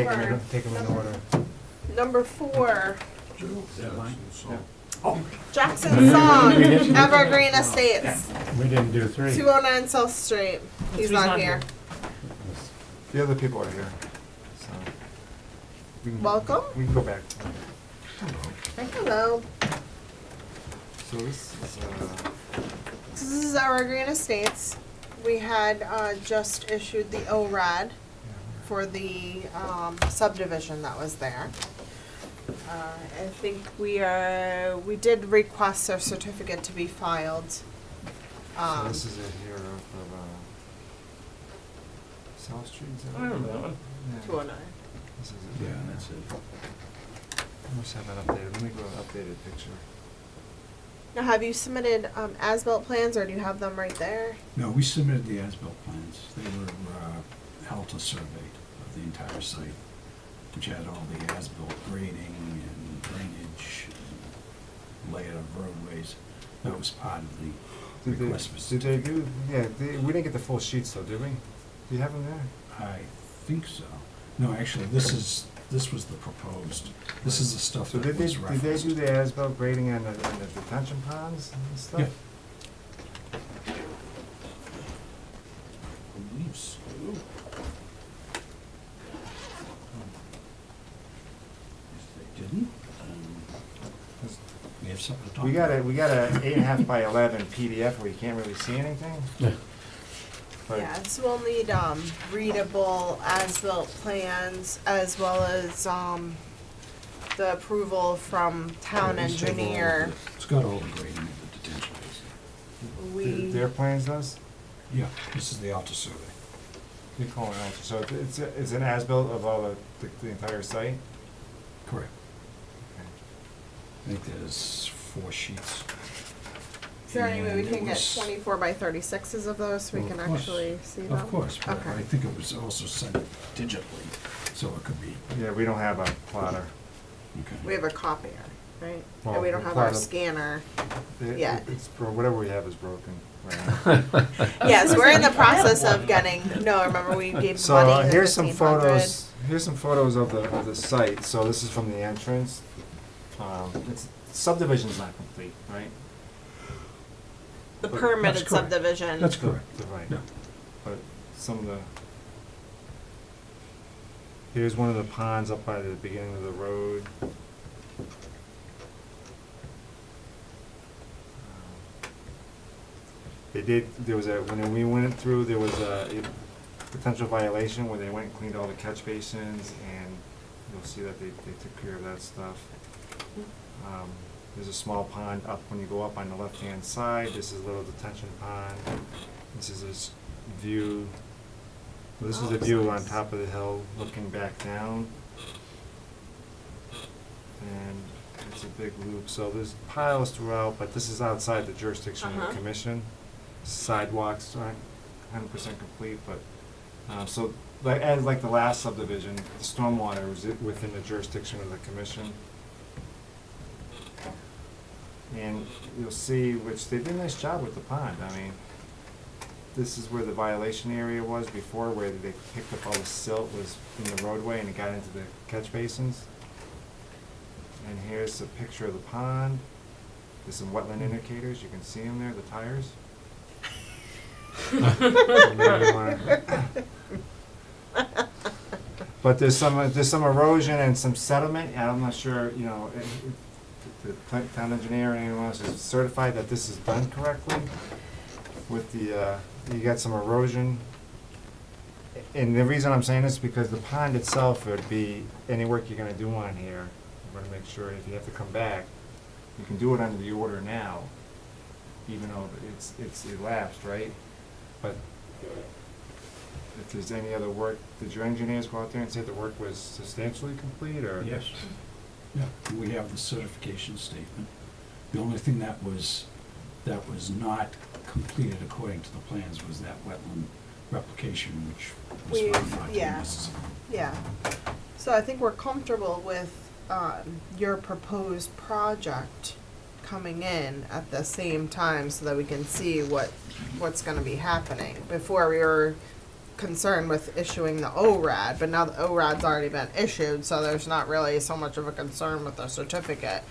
take them in order. Number 4, Oh, Jackson Song, Evergreen Estates, We didn't do 3. 209 South Street. He's not here. The other people are here, so. we can- Welcome. We can go back. Hello. So this is, This is Evergreen Estates. We had just issued the ORAD for the subdivision that was there. I think we did request a certificate to be filed. so this is it here of, South Street, is that I what remember it that is? one. Yeah, 209. this is it. yeah, that's it. I must have that updated, let me go updated picture. Now, have you submitted as-built plans, or do you have them right there? No, we submitted the as-built plans. They were held to survey of the entire site, which had all the as-built grading and drainage and layout of roadways. That was part of the Did request. for they do, certificate. yeah, we didn't get the full sheets though, did we? Do you have them there? I think so. No, actually, this was the proposed. This is the stuff So that did they, was did they referenced. do the as-built grading and the detention ponds and stuff? Yeah. I believe so. If they didn't, we have something to talk about. We got a 8.5 by 11 PDF where you can't really see anything. But Yeah, so we'll need readable as-built plans, as well as the approval from town Yeah, these have all of engineer. the- It's got all the grading of the detention basin. their plans does? Yeah, this is the Alta survey. You call it out, so it's an as-built of all the entire site? Correct. I think there's 4 sheets. Is there any way we And can it get was- 24 by 36s of those, so we Well, can of course. actually see them? Of course, but Okay. I think it was also sent digitally, so it could be, Yeah, we don't have a plotter. okay. We have a copier, right? Well, And we don't the have our plotter- scanner. Yeah. Whatever we have is broken right now. Yes, we're in the process of getting, no, remember we gave So money, the here's some 1,500. photos, here's some photos of the site, so this is from the entrance. Subdivision's not complete, right? The That's permitted correct. subdivision. That's correct. Right. Yeah. But some of the, here's one of the ponds up by the beginning of the road. When we went through, there was a potential violation where they went and cleaned all the catch basins, and you'll see that they took care of that stuff. There's a small pond up when you go up on the left-hand side. This is a little detention pond. This is this view. This is Oh, the that's view on nice. top of the hill, looking back down. And it's a big loop, so there's piles throughout, but this is outside the jurisdiction of Uh-huh. the commission. Sidewalks aren't 100% complete, but, so, like the last subdivision, the stormwater was within the jurisdiction of the commission. And you'll see, which they did a nice job with the pond, I mean, this is where the violation area was before, where they picked up all the silt was in the roadway and it got into the catch basins. And here's a picture of the pond. There's some wetland indicators, you can see them there, the tires. But there's some erosion and some sediment, and I'm not sure, you know, if the town engineer or anyone else is certified that this is done correctly with the, you got some erosion. And the reason I'm saying this is because the pond itself would be, any work you're gonna do on here, we're gonna make sure if you have to come back, you can do it under the order now, even though it's elapsed, right? But if there's any other work, did your engineers go out there and say the work was substantially complete, or? Yes. Yeah, we have the certification statement. The only thing that was not completed according to the plans was that wetland replication, which was found not to be necessary. Yeah. So I think we're comfortable with your proposed project coming in at the same time so that we can see what's gonna be happening. Before we were concerned with issuing the ORAD, but now the ORAD's already been issued, so there's not really so much of a concern with the certificate.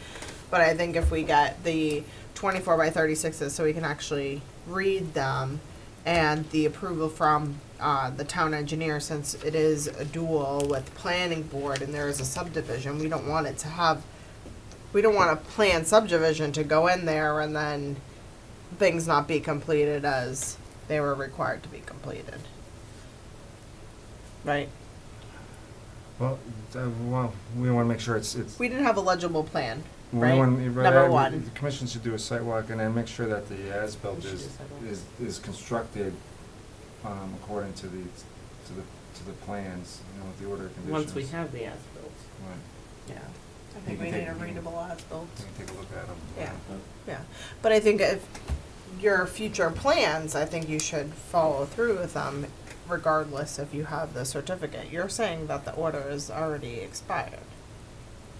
But I think if we get the 24 by 36s so we can actually read them, and the approval from the town engineer, since it is a dual with planning board and there is a subdivision, we don't want a planned subdivision to go in there and then things not be completed as they were required to be completed. Right? Well, we wanna make sure it's. We didn't have a legible plan, We right? wanna- Number one. The commission should do a site walk and then make sure that the as-built We should do a site walk. is constructed, according to the plans, you know, with the order of conditions. Once we have the as-built, Right. yeah. I think You we can need a take- readable as-built. We can take a look at them. Yeah. Yeah, but I think if your future plans, I think you should follow through with them regardless if you have the certificate. You're saying that the order is already expired.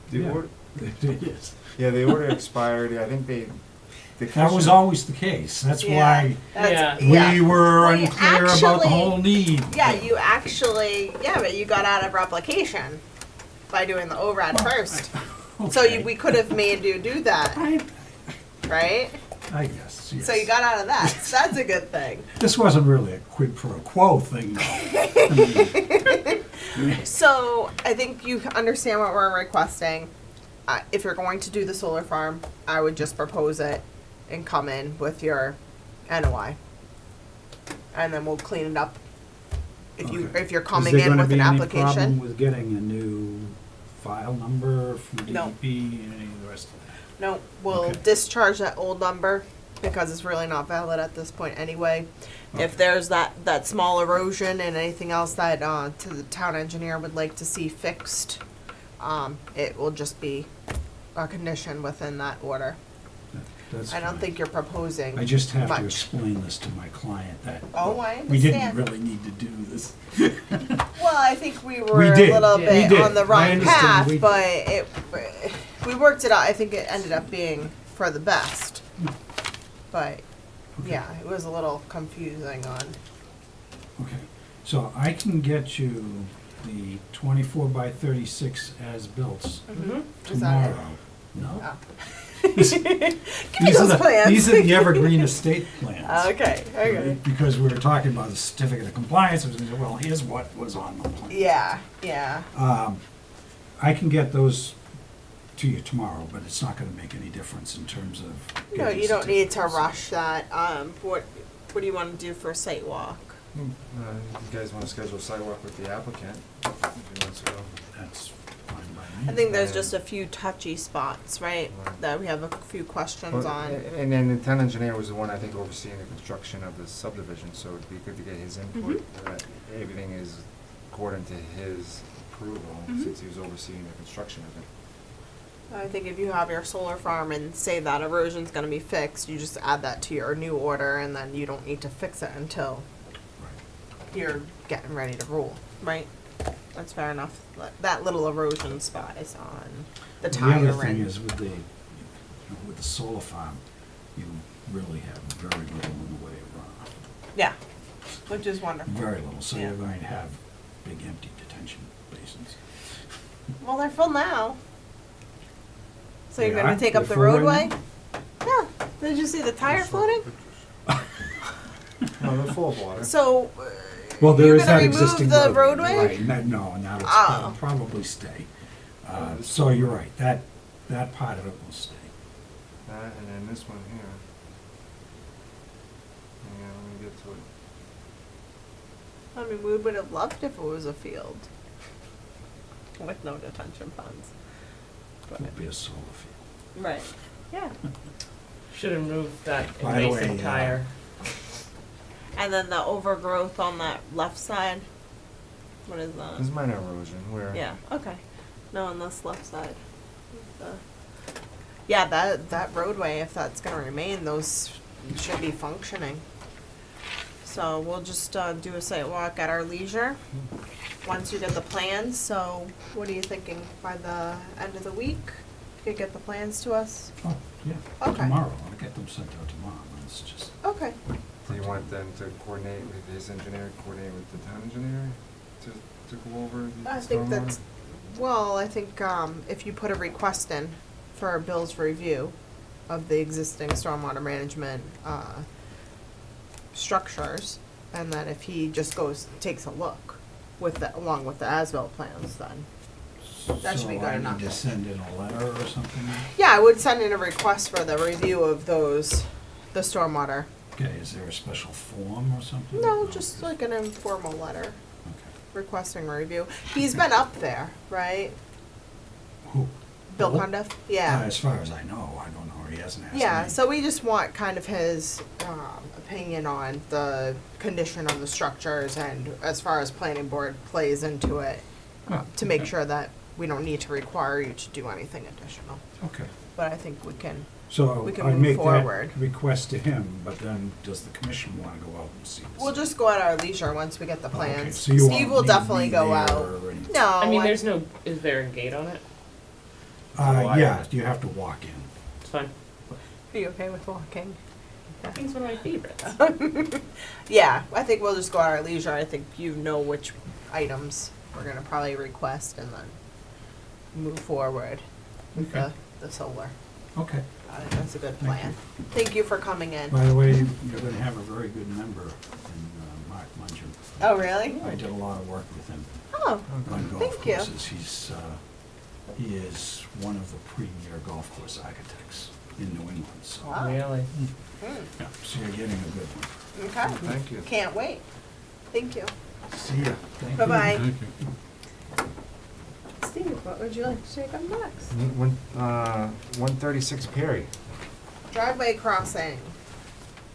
The Yeah. order, It is. yeah, the order expired, I think the That was commission- always the case. That's why That's- we were Well, you unclear about the actually- whole need. Yeah, you actually, but you got out of replication by doing the ORAD first. So Okay. we could have made you do that, right? I guess, yes. So you got out of that, so that's a good thing. This wasn't really a quid pro quo thing, though. I mean, So I think you understand what we're requesting. If you're going to do the solar farm, I would just propose it and come in with your NOI. And then we'll clean it up. Okay. If you're Is coming there in gonna with be an any problem application. with getting a new file number from No. DEP and any of the rest of that? No, we'll Okay. discharge that old number because it's really not valid at this point anyway. Okay. If there's that small erosion and anything else that to the town engineer would like to see fixed, it will just be a condition within that order. That's I don't fine. think you're proposing I just have to much. explain this to my client that Oh, I we didn't understand. really need to do this. Well, I think we were We a did. little We bit did. on the I wrong understand. path, We- but we worked it out. I think it ended up being for the best. But yeah, it was a little confusing on. Okay, so I can get you the 24 by 36 as-built Is that it? tomorrow. No. Oh. This- Give me These are those plans. These are the Evergreen estate plans. Okay, okay. Because we were talking about the certificate of compliance, I was gonna say, well, here's what was on the plan. Yeah. I can get those to you tomorrow, but it's not gonna make any difference in terms of. No, getting you don't need to certificates. rush that. What do you want to do for a site walk? You guys wanna schedule a site walk with the applicant, if he wants to go? That's fine by me. I think there's just a few touchy spots, right? Right. That we have a few questions Well, on. And then the town engineer was the one, I think, overseeing the construction of the subdivision, so it'd be good to get his input, that everything is according to his approval, since he was overseeing the construction of it. I think if you have your solar farm and say that erosion's gonna be fixed, you just add that to your new order and then you don't need to fix it until you're getting ready to rule, right? That's fair enough. That little erosion spot is on the tire The other thing rim. is with the solar farm, you really have very little in the way of runoff. Yeah, which is wonderful. Very little, so Yeah. you're going to have big empty detention basins. Well, they're full now. So you're They gonna are? take up the They're full right roadway? now? Yeah. Did you see the tire floating? No, they're full of water. So, Well, there you're is gonna that remove existing the roadway. roadway? Right, no, now Oh. it'll probably stay. So you're right, that part of it will stay. That, and then this one here. Yeah, let me get to it. I mean, we would have loved if it was a field with no detention ponds. It won't be a solar field. Right. Yeah. Should have moved that By the way, invasive tire. And then the overgrowth on that left side. What is that? This is minor erosion, where. Yeah. Okay. No, on this left side. Yeah, that roadway, if that's gonna remain, those should be functioning. So we'll just do a site walk at our leisure once you get the plans. So what are you thinking, by the end of the week? You could get the plans to us? Oh, yeah, Okay. tomorrow, I'll get them sent out tomorrow, it's just, Okay. Do you want them to coordinate with his engineer, coordinate with the town engineer to go over the I think stormwater? that's, well, I think if you put a request in for Bill's review of the existing stormwater management structures, and then if he just takes a look with along with the as-built plans, then that should be good So I enough. need to send in a letter or something? Yeah, I would send in a request for the review of the stormwater. Okay, is there a special form or something? No, just like an informal letter Okay. requesting a review. He's been up there, right? Who? Bill Bill? Cundiff? Yeah. As far as I know, I don't know, he hasn't asked me. Yeah, so we just want kind of his opinion on the condition of the structures and as far as planning board plays into it, to make sure that we don't need to require you to do anything additional. Okay, But I think we can so We can I move make forward. that request to him, but then does the commission wanna go out and see this? we'll just go at our leisure once we get the Oh, okay, plans. so you Steve won't will need definitely me go there out. or anything? No, I mean, is there a gate on it? Yeah, you have to walk in. It's fine. Are you okay with walking? Walking's one of my favorites. Yeah, I think we'll just go at our leisure. I think you know which items we're gonna probably request and then move forward with Okay. the solar. Okay. I think that's a good Thank plan. Thank you for coming in. By the way, you're gonna have a very good member in Mark Mungeam. Oh, really? I did a lot of work with him Oh, on golf thank you. courses. He is one of the premier golf course architects in New England, so. Wow. Really? Mm, Yeah, so you're getting a good one. okay. Thank you. Can't wait. Thank you. See ya. Thank you. Bye-bye. Thank you. Steve, what would you like to take up next? 136 Perry. Driveway crossing.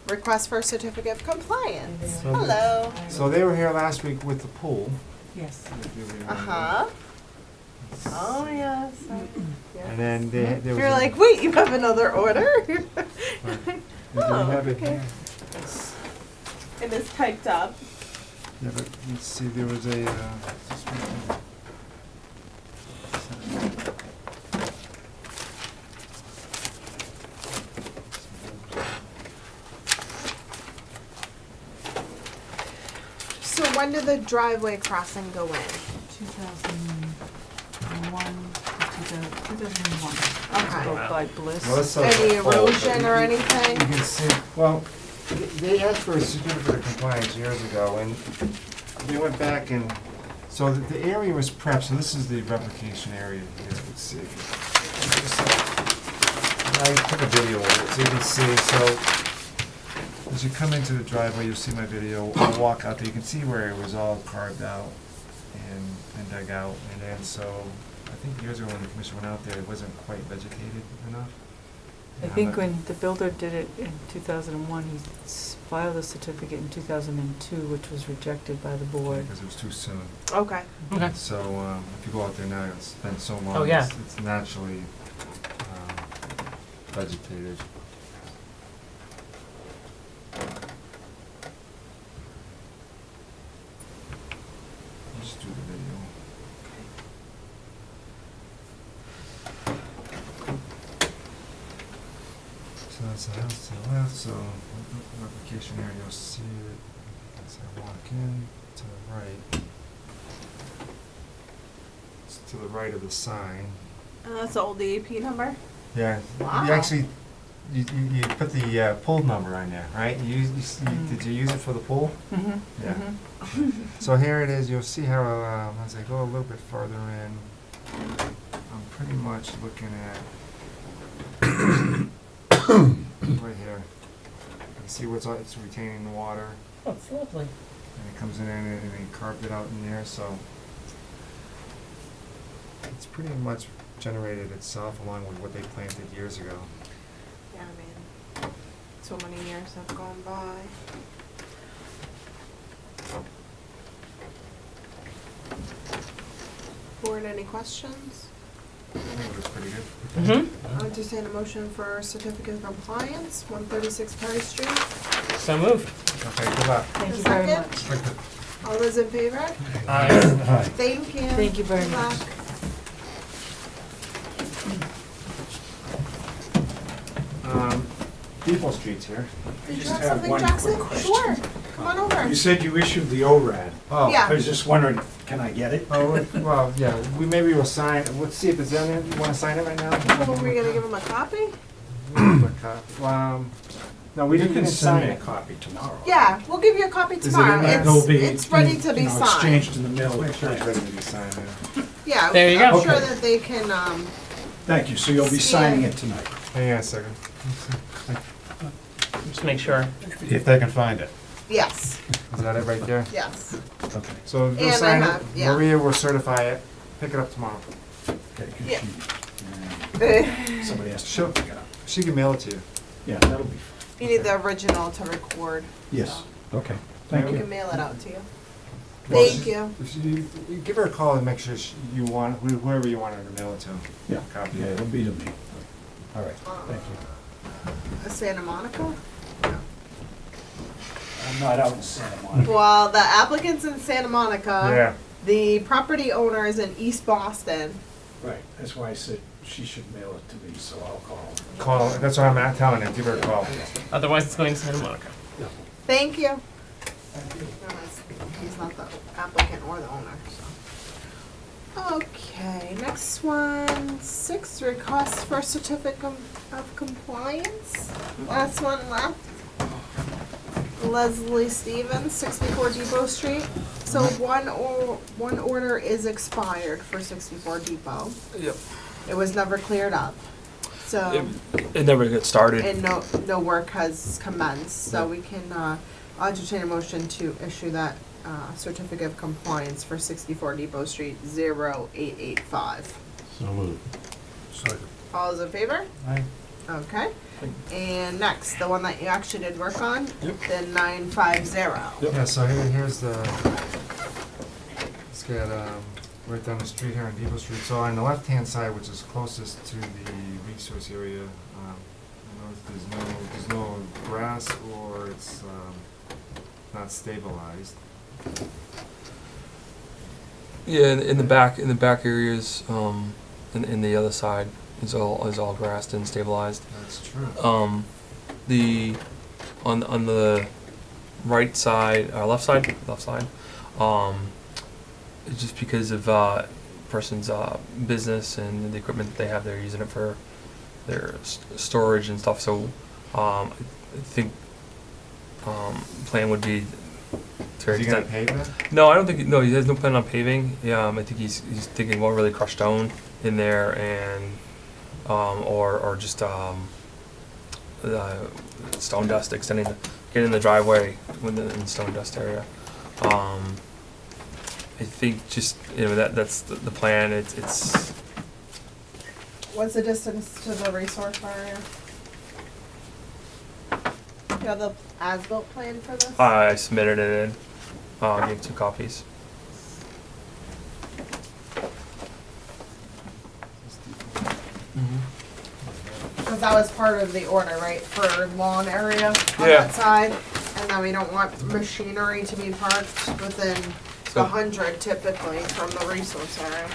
Request for certificate of compliance. So- Hello. So they were here last week with the pool. Yes. if you remember. Uh-huh. Oh, yes. And then there was. You're like, wait, you have another order? Did you Oh, have it okay. here? It is typed up. Yeah, but let's see, there was a, So when did the driveway crossing go in? 2001 to 2001. Okay. Built by Bliss. well, let's, Any oh, erosion or you anything? can see, well, they asked for a certificate of compliance years ago, and they went back and, so the area was prepped, so this is the replication area here, let's see. I took a video of it, so you can see, so, as you come into the driveway, you'll see my video, I'll walk out there, you can see where it was all carved out and dug out, and then so, I think years ago when the commission went out there, it wasn't quite vegetated enough. I think when the builder did it in 2001, he filed a certificate in 2002, which was rejected by the board. Because it was too soon. Okay. Okay. So, if you go out there now, it's been so long. Oh, yeah. It's naturally vegetated. Just do the video. So that's the house to the left, so replication area, you'll see it as I walk in to the right. It's to the right of the sign. That's the old DEP number? Yeah, Wow. you actually, you put the pool number on there, right? Did you use it for the pool? Mm-hmm. Yeah. So here it is, you'll see how, as I go a little bit further in, I'm pretty much looking at right here. You see it's retaining the water, Oh, it's lovely. and it comes in and they carved it out in there, so it's pretty much generated itself along with what they planted years ago. Yeah, I mean, so many years have gone by. Board, any questions? I think it was pretty good. Mm-hmm. I'll entertain a motion for certificate of compliance, 136 Perry Street. So moved. Okay, good luck. Thank you very Second. much. All those in favor? Aye. Thank you. Thank you very Good much. luck. Depot Street's here. Did you Just have have something, one Jackson? quick question. Sure, come on over. You said you issued the ORAD. Oh. Yeah. I was just wondering, can I get it? Oh, well, yeah, maybe we'll sign, let's see if it's in there, you wanna sign it right now? Well, were we gonna give him a copy? No, we You didn't can send sign me a it. copy tomorrow. Yeah, we'll give you a copy it in tomorrow. there? It'll be, It's ready to be you know, signed. exchanged in the mail. Make sure it's ready to be signed, yeah. Yeah, There you I'm go. sure Okay. that they can, Thank you, so you'll be Scan. signing it tonight. Hang on a second. Just make sure. If they can find it. yes, Is that it right there? yes. Okay. So And we'll I sign have- it, yeah. Maria will certify it, pick it up tomorrow. Okay, 'cause Yeah. somebody has to Sure. pick it up. She can mail it to you. Yeah, that'll be fine. You need the original to record. Yes, so okay, We thank can you. mail it out to you. Well, Thank you. If you give her a call and make sure you want, whoever you want her to mail it to. Yeah, Copy yeah, it. it'll be to me. All right, thank you. Santa Monica? I'm not out in Santa Monica. Well, the applicant's in Santa Monica. Yeah. The property owner is in East Boston. Right, that's why I said she should mail it to me, so I'll call her. Call, that's what I'm at telling her, give her a call. Otherwise, it's going to Santa Monica. Thank you. He's not the applicant or the owner, so. Okay, next one, 6, request for certificate of compliance. Last one left. Leslie Stevens, 64 Depot Street. So one order is expired for 64 Depot. Yep. It was never cleared up. So, It never gets started. and no work has commenced, so we can, I'll entertain a motion to issue that, certificate of compliance for 64 Depot Street, 0885. So moved. All those in favor? Aye. Okay. And next, the one that you actually did work on? Yep. The 950. Yeah, so here's the, it's got, right down the street here on Depot Street. So on the left-hand side, which is closest to the resource area, I know there's no grass or it's, not stabilized. Yeah, in the back areas, in the other side is all grassed and stabilized. That's true. The on the right side, left side, it's just because of person's business and the equipment that they have. They're using it for their storage and stuff. So I think plan would be to Is he gonna extend. pave it? No, I don't think. No, he has no plan on paving. Yeah, I think he's thinking about really crushed stone in there and or just stone dust extending, getting the driveway in the stone dust area. I think just that's the plan. It's What's the distance to the resource area? You have the as-built plan for this? I submitted it in. Gave 2 copies. Because that was part of the order, right, for lawn area on Yeah. that side? And then we don't want machinery to be parked within So- 100 typically from the resource area.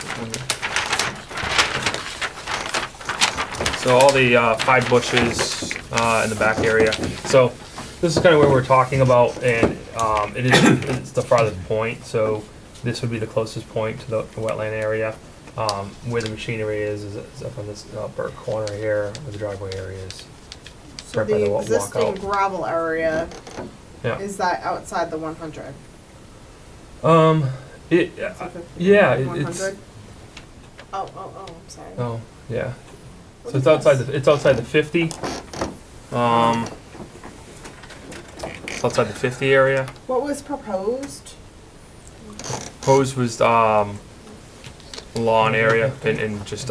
So all the 5 bushes in the back area. So this is kind of where we're talking about, and it's the farthest point. So this would be the closest point to the wetland area. Where the machinery is up on this upper corner here, where the driveway area is. So Right by the walkout. existing gravel area, Yeah. is that outside the 100? Yeah, it's. 100? Oh, I'm sorry. Oh, yeah. What So is it's outside this? it's outside the 50. It's outside the 50 area. What was proposed? Proposed was lawn area and just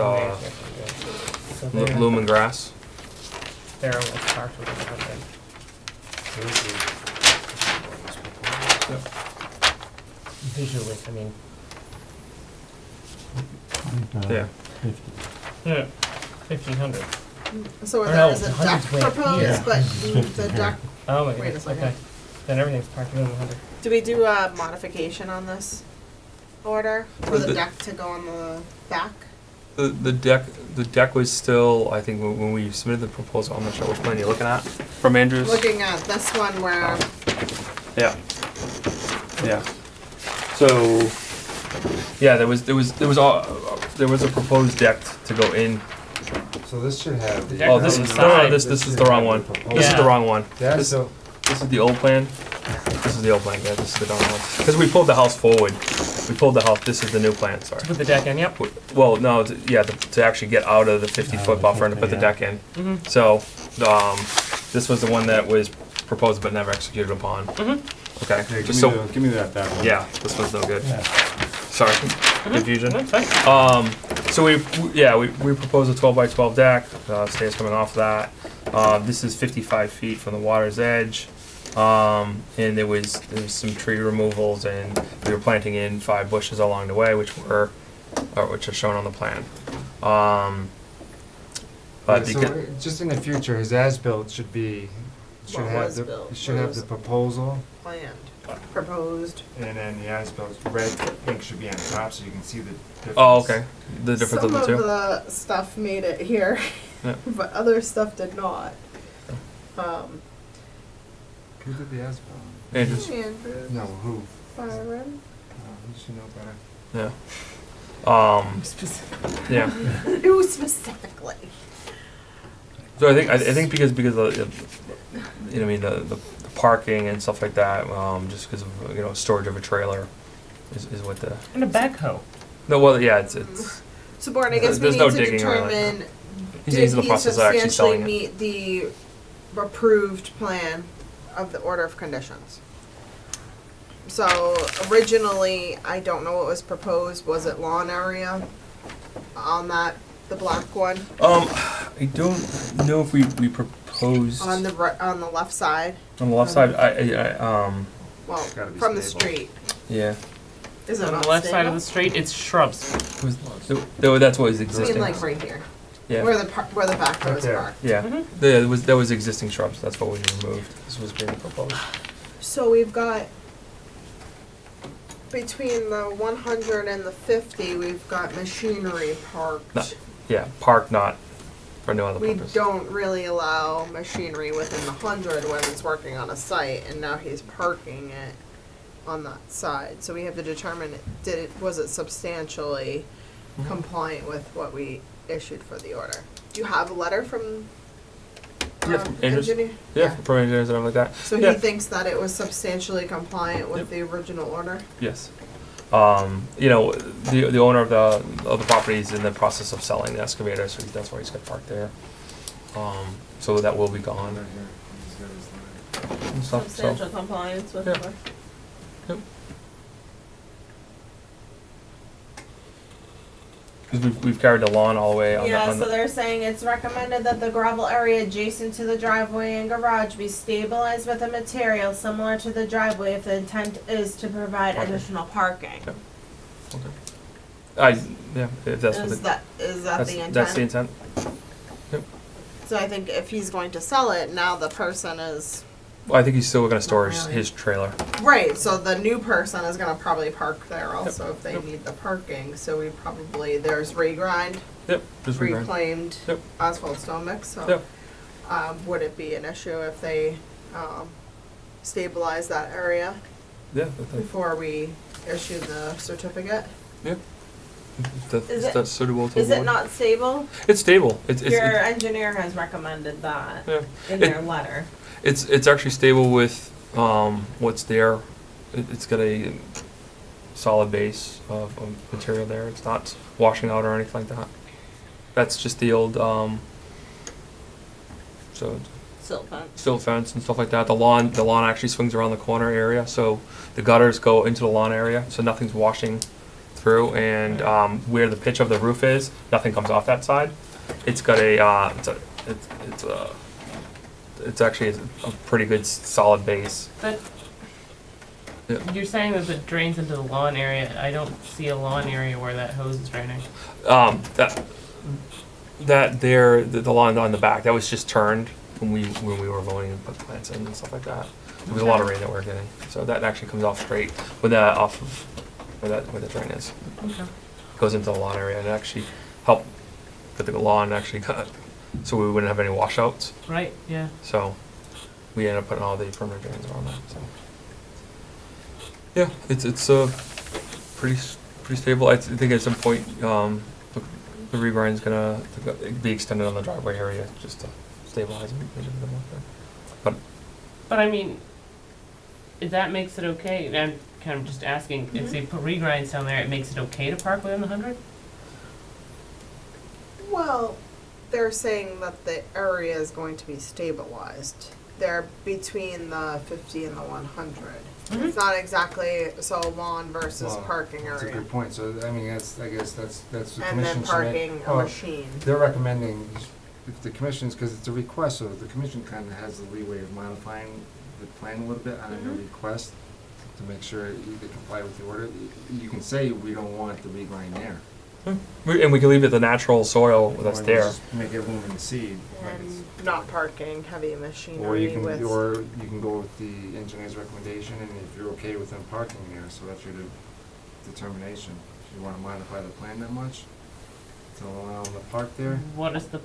lumen grass. They're almost partial to the thing. Visually, I mean, Yeah. yeah, 1,500. So Or there no, was a 100's deck way up proposed, here. but the deck, Oh my Wait a goodness, second. okay. Then everything's parked within 100. do we do a modification on this order for the The- deck to go on the back? The deck was still, I think, when we submitted the proposal. I'm not sure which plan you're looking at from Andrews. Looking at this one where, Yeah. Yeah. So, yeah, there was a proposed deck to go in. So this should have the. Deck Oh, on this the is side. this is the wrong one. This is the wrong one. Yeah, This, so, this is the old plan. This is the old plan, guys. This is the wrong one. Because we pulled the house forward. We pulled the house. This is the new plan. Sorry. To put the deck in, yep. Well, no, to actually get out of the 50-foot buffer and to put the deck in. Mm-hmm. So, this was the one that was proposed but never executed upon. Mm-hmm. Okay. yeah, Just so, give me that one. yeah, this one's no good. Sorry, confusion. That's fine. So we proposed a 12 by 12 deck. Stairs coming off that. This is 55 feet from the water's edge. And there was some tree removals, and we were planting in 5 bushes along the way, which are shown on the plan. Yeah, so just in the future, his as-built should be, should What have was the, built? should What have was the proposal, planned, proposed. and then the as-built, red ink should be on top, so you can see the difference. Oh, okay. The difference of Some the of two. the stuff made it here, Yeah. but other stuff did not. Who did the as-built? Andrews. Andrew, No, who? Byron. Who should know better? Yeah. Specifically. Yeah. Who specifically? So I think because of the, you know, I mean the parking and stuff like that, just because of storage of a trailer, is what the. And a backhoe. No, well, yeah, it's. So, Board, I guess we There's need no to digging around it. determine, He's did in the he process of actually substantially selling it. meet the approved plan of the order of conditions? So originally, I don't know what was proposed, was it lawn area on that, the black one? I don't know if we proposed On the on the left side, on the left side. well, gotta be from the stable. street. Yeah. Is it On not the left side of stable? the street, it's shrubs. That's what is I mean, existing. like right here, Yeah. where the back row Right is there. parked. Yeah. Mhm. There was existing shrubs. That's what we removed. This was being proposed. So we've got, between the 100 and the 50, we've got machinery parked. No. Yeah, park not for no other We purpose. don't really allow machinery within the 100 when it's working on a site, and now he's parking it on that side. So we have to determine, was it substantially Mm-hmm. compliant with what we issued for the order? Do you have a letter from Yeah, from Andrews. engineer? Yeah, for engineers and everything like that. So Yeah. he thinks that it was substantially compliant with the original order? Yes. The owner of the property is in the process of selling the excavator, so that's why he's got parked there. So that will be gone and stuff. So Substantial compliance with Yeah. the. because we've carried the lawn all the way on Yeah, the. On so the they're saying it's recommended that the gravel area adjacent to the driveway and garage be stabilized with a material similar to the driveway if the intent is to provide Parking. additional parking. If that's what Is that that's the intent? that's the intent. So I think if he's going to sell it, now the person is, I think he's still gonna store Not really. his trailer. right, so the new person is gonna probably park there also if they need the parking. So we probably, there's regrind, Yep, just regrind. reclaimed Yep. asphalt stone mix, so. Yep. Would it be an issue if they, stabilize that area Yeah, before we issue the certificate? that's suitable to Is avoid. it not stable? It's stable. Your engineer has recommended that Yeah. in It- their letter. It's actually stable with what's there. It's got a solid base of material there. It's not washing out or anything like that. That's just the old so Silt fence. silt fence and stuff like that. The lawn actually swings around the corner area, so the gutters go into the lawn area, so nothing's washing through. And where the pitch of the roof is, nothing comes off that side. It's got a it's actually a pretty good solid base. But Yeah. you're saying that it drains into the lawn area. I don't see a lawn area where that hose is draining. The lawn on the back, that was just turned when we were voting and put plants in and stuff like that. There was a lot of rain that we were getting, so that actually comes off straight with that off of where the drain is. Okay. Goes into the lawn area and actually helped get the lawn actually cut, so we wouldn't have any washouts. Right, yeah. So we ended up putting all the permanent drains around that. So yeah, it's pretty stable. I think at some point the regrind's gonna be extended on the driveway area just to stabilize and make it a bit more fair. But I mean, if that makes it okay, and I'm kind of just asking, if they put regrinds down there, it makes it okay to park within the 100? Well, they're saying that the area is going to be stabilized. They're between the 50 and the 100. It's not exactly so lawn versus Well, parking That's a area. good point, so, I mean, I guess that's the And then commission should make. parking a well, machine. They're recommending, if the commission's, because it's a request, so the commission kind of has the leeway of modifying the plan a little bit on a request to make sure they comply with the order. You can say, we don't want the regrind there. And we can leave it the natural soil that's Or there. just make it lumen seed. like it's- And not parking heavy Or machinery you can, with. or you can go with the engineer's recommendation, and if you're okay with them parking there, so that's your determination. If you wanna modify the plan that much, to allow them to park there, What is the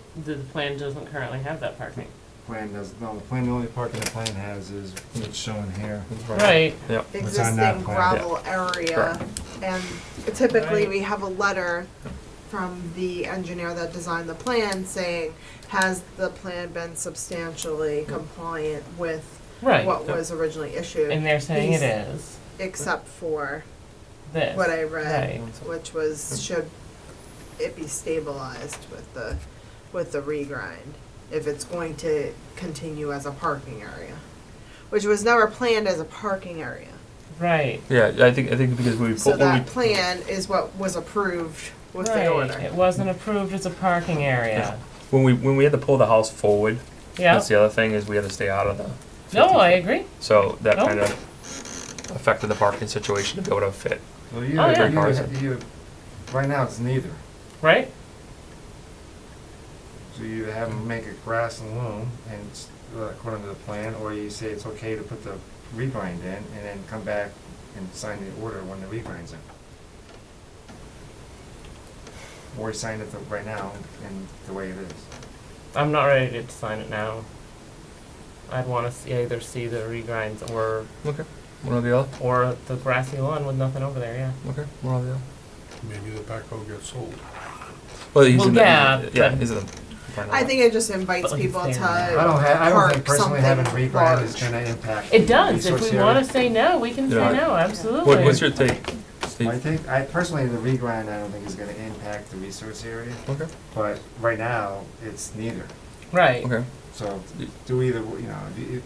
plan doesn't currently have that parking? plan does, no, the plan, the only parking the plan has is what's shown here. Right. Yep. What's on that Existing plan. gravel area. And typically Right. we have a letter from the engineer that designed the plan saying, has the plan been substantially compliant with Right. what was originally issued? And they're saying These- it is. Except for This. what I read, Right. which was, should it be stabilized with the regrind, if it's going to continue as a parking area, which was never planned as a parking area. Right. Yeah, I think because we So put when we that plan is what was approved with Right. the order. It wasn't approved as a parking area. when we had to pull the house forward. Yeah. That's the other thing is we had to stay out of the. No, 50 I foot. agree. So that No. kind of affected the parking situation to be able to fit. Well, Oh, yeah. right now it's neither. Right? So you have them make it grass and loam, and it's, according to the plan, or you say it's okay to put the regrind in, and then come back and sign the order when the regrind's in. Or you sign it right now, in the way it is. I'm not ready to sign it now. I'd want to either see the regrinds or One or the other. or the grassy lawn with nothing over there. Yeah. Okay. One or the other. Maybe the backhoe gets sold. Well, he's Well, in yeah, the, yeah, but- he's in the. I think it just invites But people it's to there. I don't think park personally having something regrind is large. gonna impact. It does. If resource we area. want to say no, we can Yeah. say no. Absolutely. What's your take, Steve? I think, personally, the regrind, I don't think is gonna impact the resource area, Okay. but right now, it's neither. Right. Okay. So do either,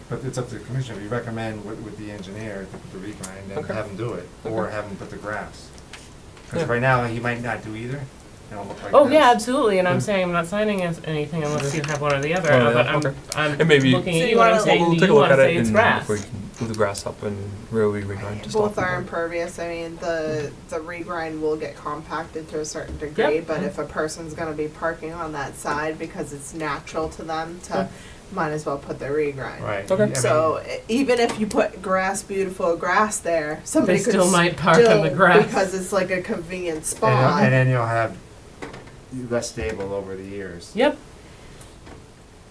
but it's up to the commission. If you recommend with the engineer to put the regrind, then Okay. have him do it, or Okay. have him put the grass. Because Yeah. right now, he might not do either. It'll look like Oh this. yeah, absolutely. And I'm saying I'm not signing anything unless you have one or the other. Oh, yeah, But okay. I'm And maybe- looking So at you you and I'm wanna- saying, We'll do take a you look want at to it say it's and grass? if we can move the grass up and really regrind to stop. Both are the- impervious. I mean, the regrind will get compacted to a certain degree, Yep. but if a person's gonna be parking on that side because it's natural to them to, might as well put the regrind. Right. Okay. I mean, So even if you put beautiful grass there, somebody They could still might park on the grass. because it's like a convenient And spot. then you'll have less stable over the years. Yep.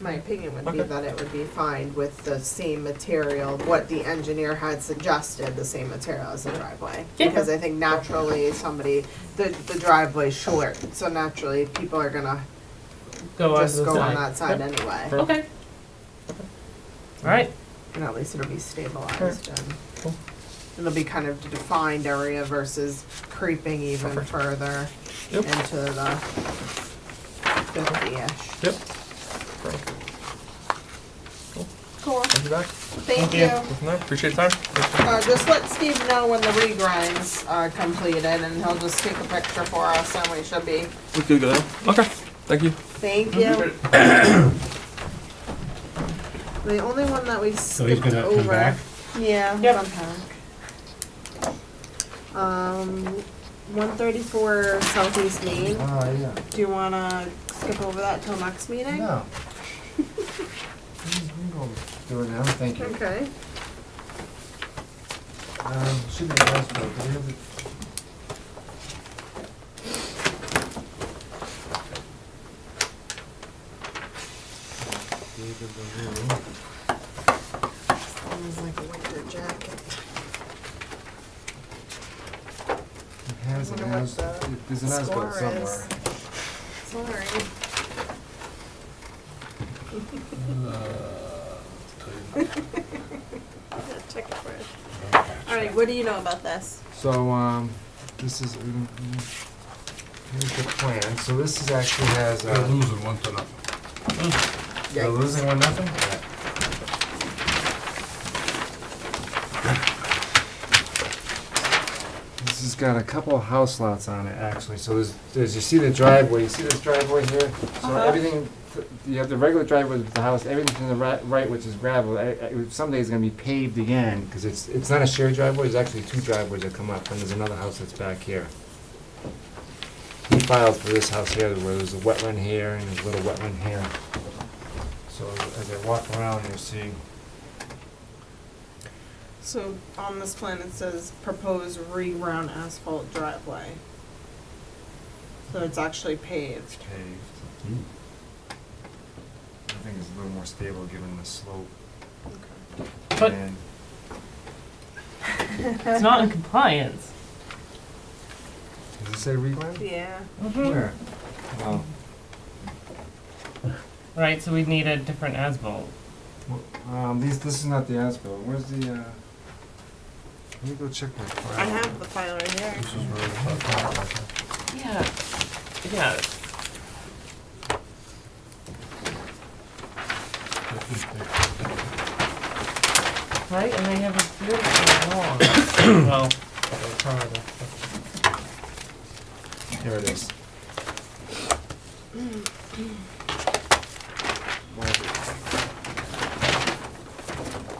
My opinion would be Okay. that it would be fine with the same material, what the engineer had suggested, the same material as the driveway. Yeah. Because I think naturally the driveway's short, so naturally people are gonna Go on just to the go on side. that side Yep. anyway. Okay. All right. And at least it'll be stabilized and Cool. it'll be kind of a defined area versus creeping even Perfect. further Yep. into the 50-ish. Yep. Perfect. Cool. Thank you back. Thank you. Go from there. Appreciate your time. Just let Steve know when the regrinds are completed and he'll just take a picture for us and we should be. We could go there. Okay. Thank you. Thank you. The only one that we So he's skipped gonna over. come back? Yeah, Yep. come back. 134 Southeast Main. Oh, yeah. Do you wanna skip over that till next meeting? No. We can go do it now, thank you. Okay. Should be nice, but do we have the? Sounds like a winter jacket. It has an Wonder what as, the there's an as-built score somewhere. is. Sorry. Yeah, check it first. Alright, what do you know about this? So, this is, here's the plan, so this is actually has, They're losing 1-0. they're losing 1-0? This has got a couple of house lots on it, actually, so there's, you see the driveway, you see this driveway here? So Uh-huh. everything, you have the regular driveway with the house, everything to the right, which is gravel, someday it's gonna be paved again, cause it's not a shared driveway, there's actually two driveways that come up, and there's another house that's back here. He filed for this house here, where there's a wetland here, and there's a little wetland here. So as I walk around, you'll see, So on this plan it says proposed reground asphalt driveway. So it's actually paved. it's paved. I think it's a little more stable given the slope. But And it's not in compliance. does it say regrind? Yeah. Where? Oh, Right, so we need a different as-built. this is not the as-built. Where's the, let me go check my file. I have the file right here. This is where the top. Yeah. Yeah. Right, and they have a beautiful lawn. Well, they're part of Here it is.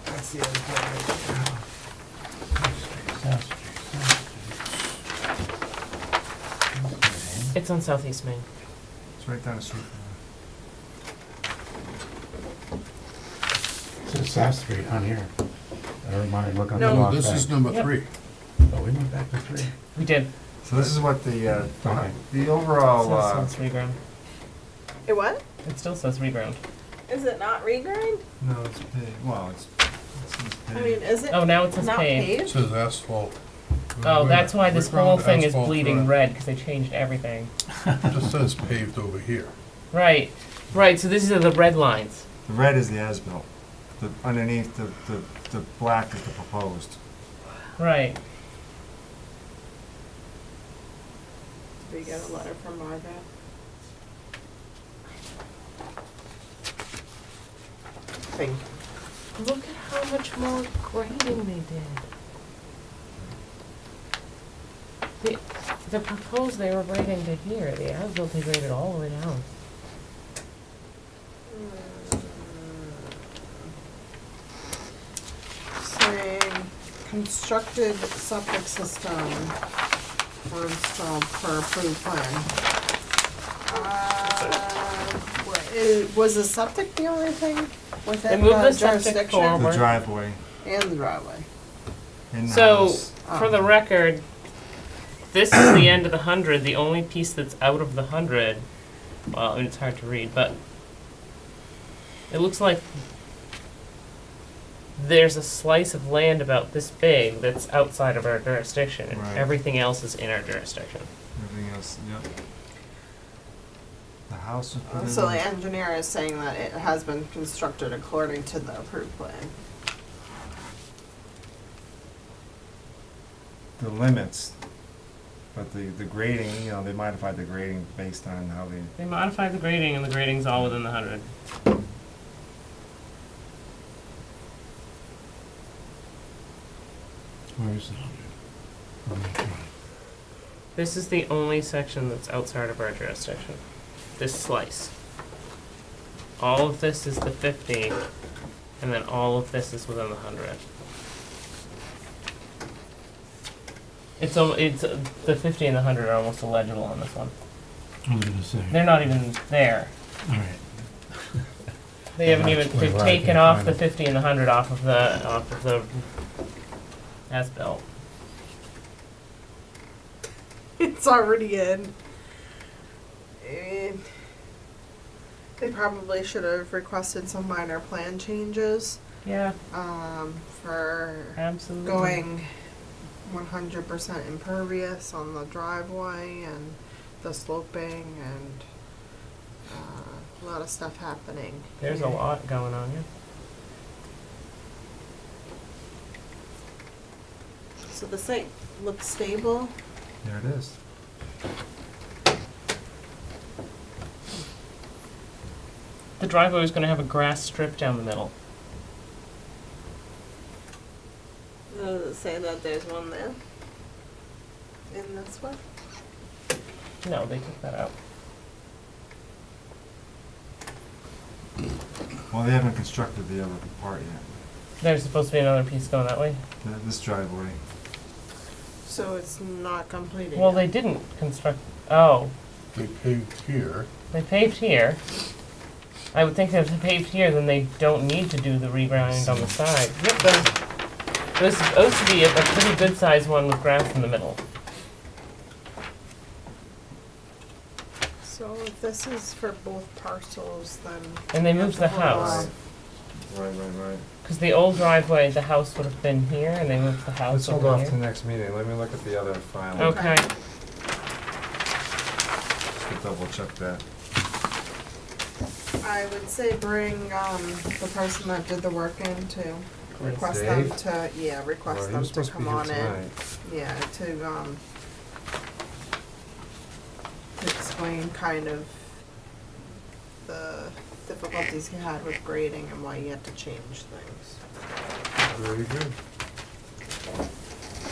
That's the other part right it. It's on Southeast Main. It's right down the street from It's South Street on here. Never mind, look on the No. No, wrong this is side. number Yep. 3. Oh, we went back to 3. We did. So this is what the Okay. overall, Still says reground. It what? It still says reground. Is it not regrind? no, it's paved, well, it's I mean, is it Oh, now it says not paved. It paved? says asphalt. Oh, that's why this whole Reground thing is asphalt bleeding drive. red, because they changed everything. It just says paved over here. Right, right, so these are the red lines. The red is the as-built. The, underneath, the black is the proposed. Right. Did we get a letter from Margaret? Think. Look at how much more grading they did. The proposed they were grading to here, the as-built they graded all the way down. Say constructed septic system for installed per approved plan. Was the septic the only thing They within moved the the septic jurisdiction? forward. The driveway And the driveway. in the So, house. for the record, this is the end of the 100. The only piece that's out of the 100, well, I mean, it's hard to read, but it looks like there's a slice of land about this big that's outside of our jurisdiction, and Right. everything else is in our jurisdiction. Everything else, yep. The house was put in. So the engineer is saying that it has been constructed according to the approved plan. The limits, but the grading, you know, they modified the grading based on how they. They modified the grading, and the grading's all within the 100. Where is it? This is the only section that's outside of our jurisdiction. This slice. All of this is the 50, and then all of this is within the 100. It's the 50 and the 100 are almost illegible on this one. I was gonna say. They're not even there. All right. They haven't even, Wait, they've where I taken can't off find the it. 50 and the 100 off of the as-built. It's already in. And they probably should have requested some minor plan changes, Yeah, for absolutely. going 100% impervious on the driveway and the sloping and a lot of stuff happening. There's a lot going on here. So the site looks stable. There it is. The driveway is going to have a grass strip down the middle. Does it say that there's one there? In this one? No, they took that out. Well, they haven't constructed the other part yet. There's supposed to be another piece going that way. This driveway. So it's not completed Well, yet. they didn't construct. Oh, They paved here. they paved here. I would think if they paved here, then they don't need to do the regrind on the side. Yep, there's supposed to be a pretty good sized one with grass in the middle. So if this is for both parcels, then. And they moved the house. Right. Because the old driveway, the house would have been here, and they moved the house Let's hold over off here. to next meeting. Let me look at the other file. Okay. Just to double check that. I would say bring, the person that did the work in to request them Dave? to, yeah, request Well, he them was to supposed to be come here on in. tonight. Yeah, to explain kind of the difficulties he had with grading and why he had to change things. Very good.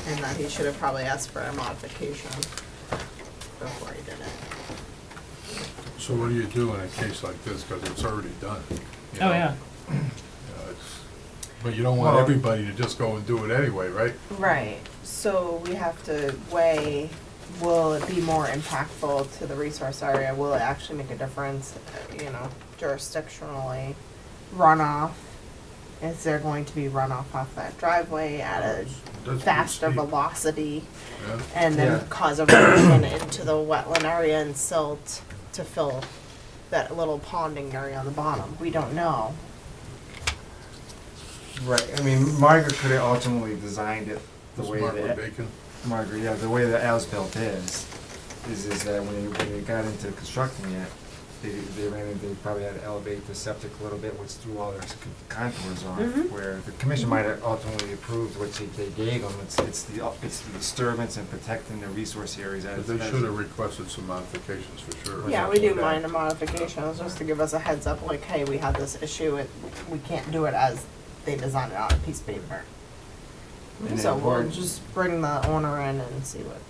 And that he should have probably asked for a modification before he did it. So what do you do in a case like this, because it's already done? you Oh, know? yeah. You know, but you don't want Well- everybody to just go and do it anyway, right? Right, so we have to weigh, will it be more impactful to the resource area? Will it actually make a difference, jurisdictionally? Runoff, is there going to be runoff off that driveway at a That's pretty faster steep. velocity? Yeah. And then Yeah. cause erosion into the wetland area and silt to fill that little ponding area on the bottom? We don't know. Right, I mean, Margaret could have ultimately designed it the This way Margaret that, Bacon. Margaret, yeah, the way the as-built is that when they got into constructing it, they probably had to elevate the septic a little bit, which threw all their contours off, Mhm. where the commission might have ultimately approved what they gave them. It's the disturbance and protecting the resource areas But as. they should have requested some modifications for sure. Yeah, we do minor modifications, just to give us a heads up, like, hey, we had this issue, we can't do it as they designed it on a piece of paper. And So we'll then- just bring the owner in and see what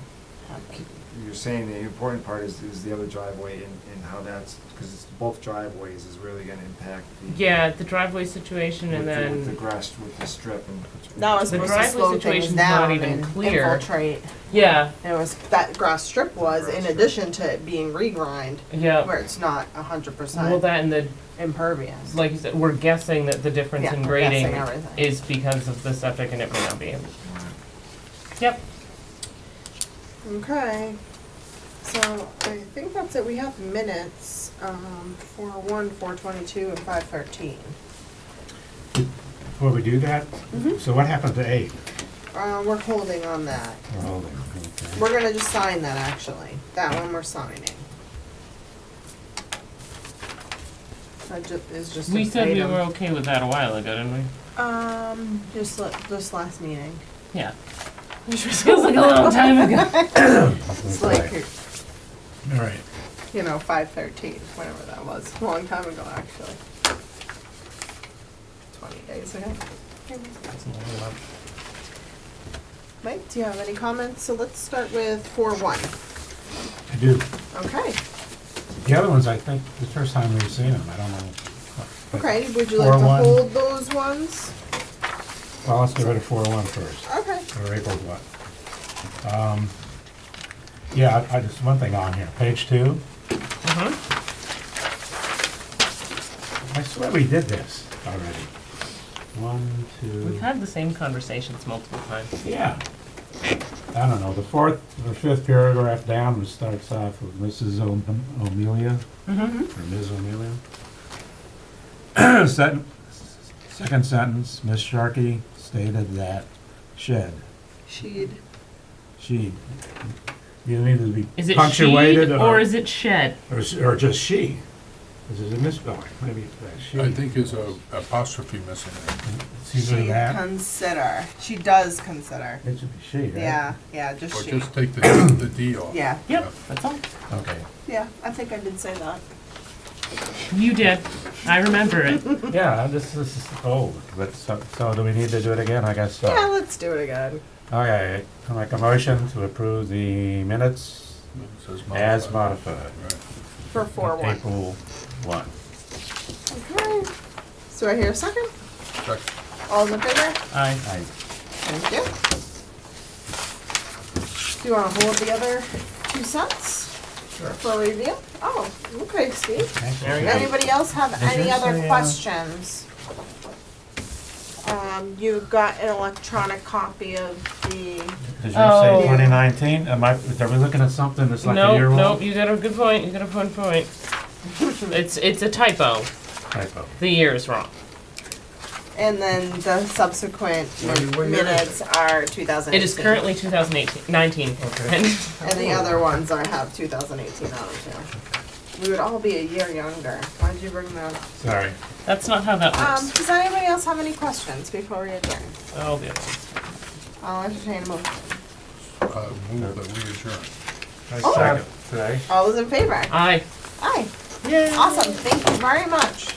happens. you're saying the important part is the other driveway and how that's, because it's both driveways is really gonna impact the. Yeah, the driveway situation and with the then, grass, with the strip and. That was The supposed to driveway slow things situation's not down even and clear. infiltrate. yeah, It was, that grass strip was, in addition to it being regrind, yeah. where it's not Well, 100% that and the, impervious. like you said, we're guessing that the difference Yeah, in we're guessing grading everything. is because of the septic and it may not be. Yep. Okay, so I think that's it. We have minutes, 4:1, 4:22, and 5:13. Before we do that, so what happened to 8? We're holding on that. We're holding, okay. We're gonna just sign that, actually. That one we're signing. That is just We an said we item. were okay with that a while ago, didn't we? Just last meeting. Yeah. Which was Feels like a long time ago. It's like, All right. 5:13, whatever that was. A long time ago, actually. 20 days ago. Mike, do you have any comments? So let's start with 4:1. I do. Okay. The other ones, I think, the first time we've seen them, I don't know. But Okay, would you like to 4:1. hold those ones? Well, let's get rid of 4:1 first, Okay. or April's one. Yeah, I just, one thing on here, page 2. I swear we did this already. 1, 2. We've had the same conversations multiple times. Yeah. I don't know, the 4th or 5th paragraph down, which starts off with Mrs. O'Melia, or Ms. O'Melia. Second sentence, Ms. Sharkey stated that shed, She'd. she, you need to be Is it punctuated she or is it shed? or just she. This is a misspelling, maybe that's she. I think there's a apostrophe missing there. It's either She'd that, consider. She does consider. it should be she, right? Yeah, just Or she. just take the D off. Yeah, Yep, that's all. Okay. yeah, I think I did say that. You did. I remember it. Yeah, this is old, but so do we need to do it again? I guess so. Yeah, let's do it again. Okay, I make a motion to approve the minutes It says as modified. Right. For 4:1. April 1. Okay. So I hear a second? Second. All in favor? Aye. Thank you. Do you want to hold the other 2 sets for review? Oh, okay, Steve. There we go. Anybody else have any yours other say, questions? You got an electronic copy of the, Did you Oh. say 2019? Are we looking at something that's like a year Nope, old? nope, you got a good point, you got a fun point. It's a typo. Typo. The year is wrong. and then the subsequent What year is minutes are 2018. It is currently 19. Okay. And the other ones I have 2018 on them too. We would all be a year younger. Why'd you bring that? Sorry. That's not how that works. Does anybody else have any questions before we adjourn? I'll be I'll entertain a motion. Move that we adjourn. Second today. All those in favor? Aye. Aye. Awesome, thank you very much.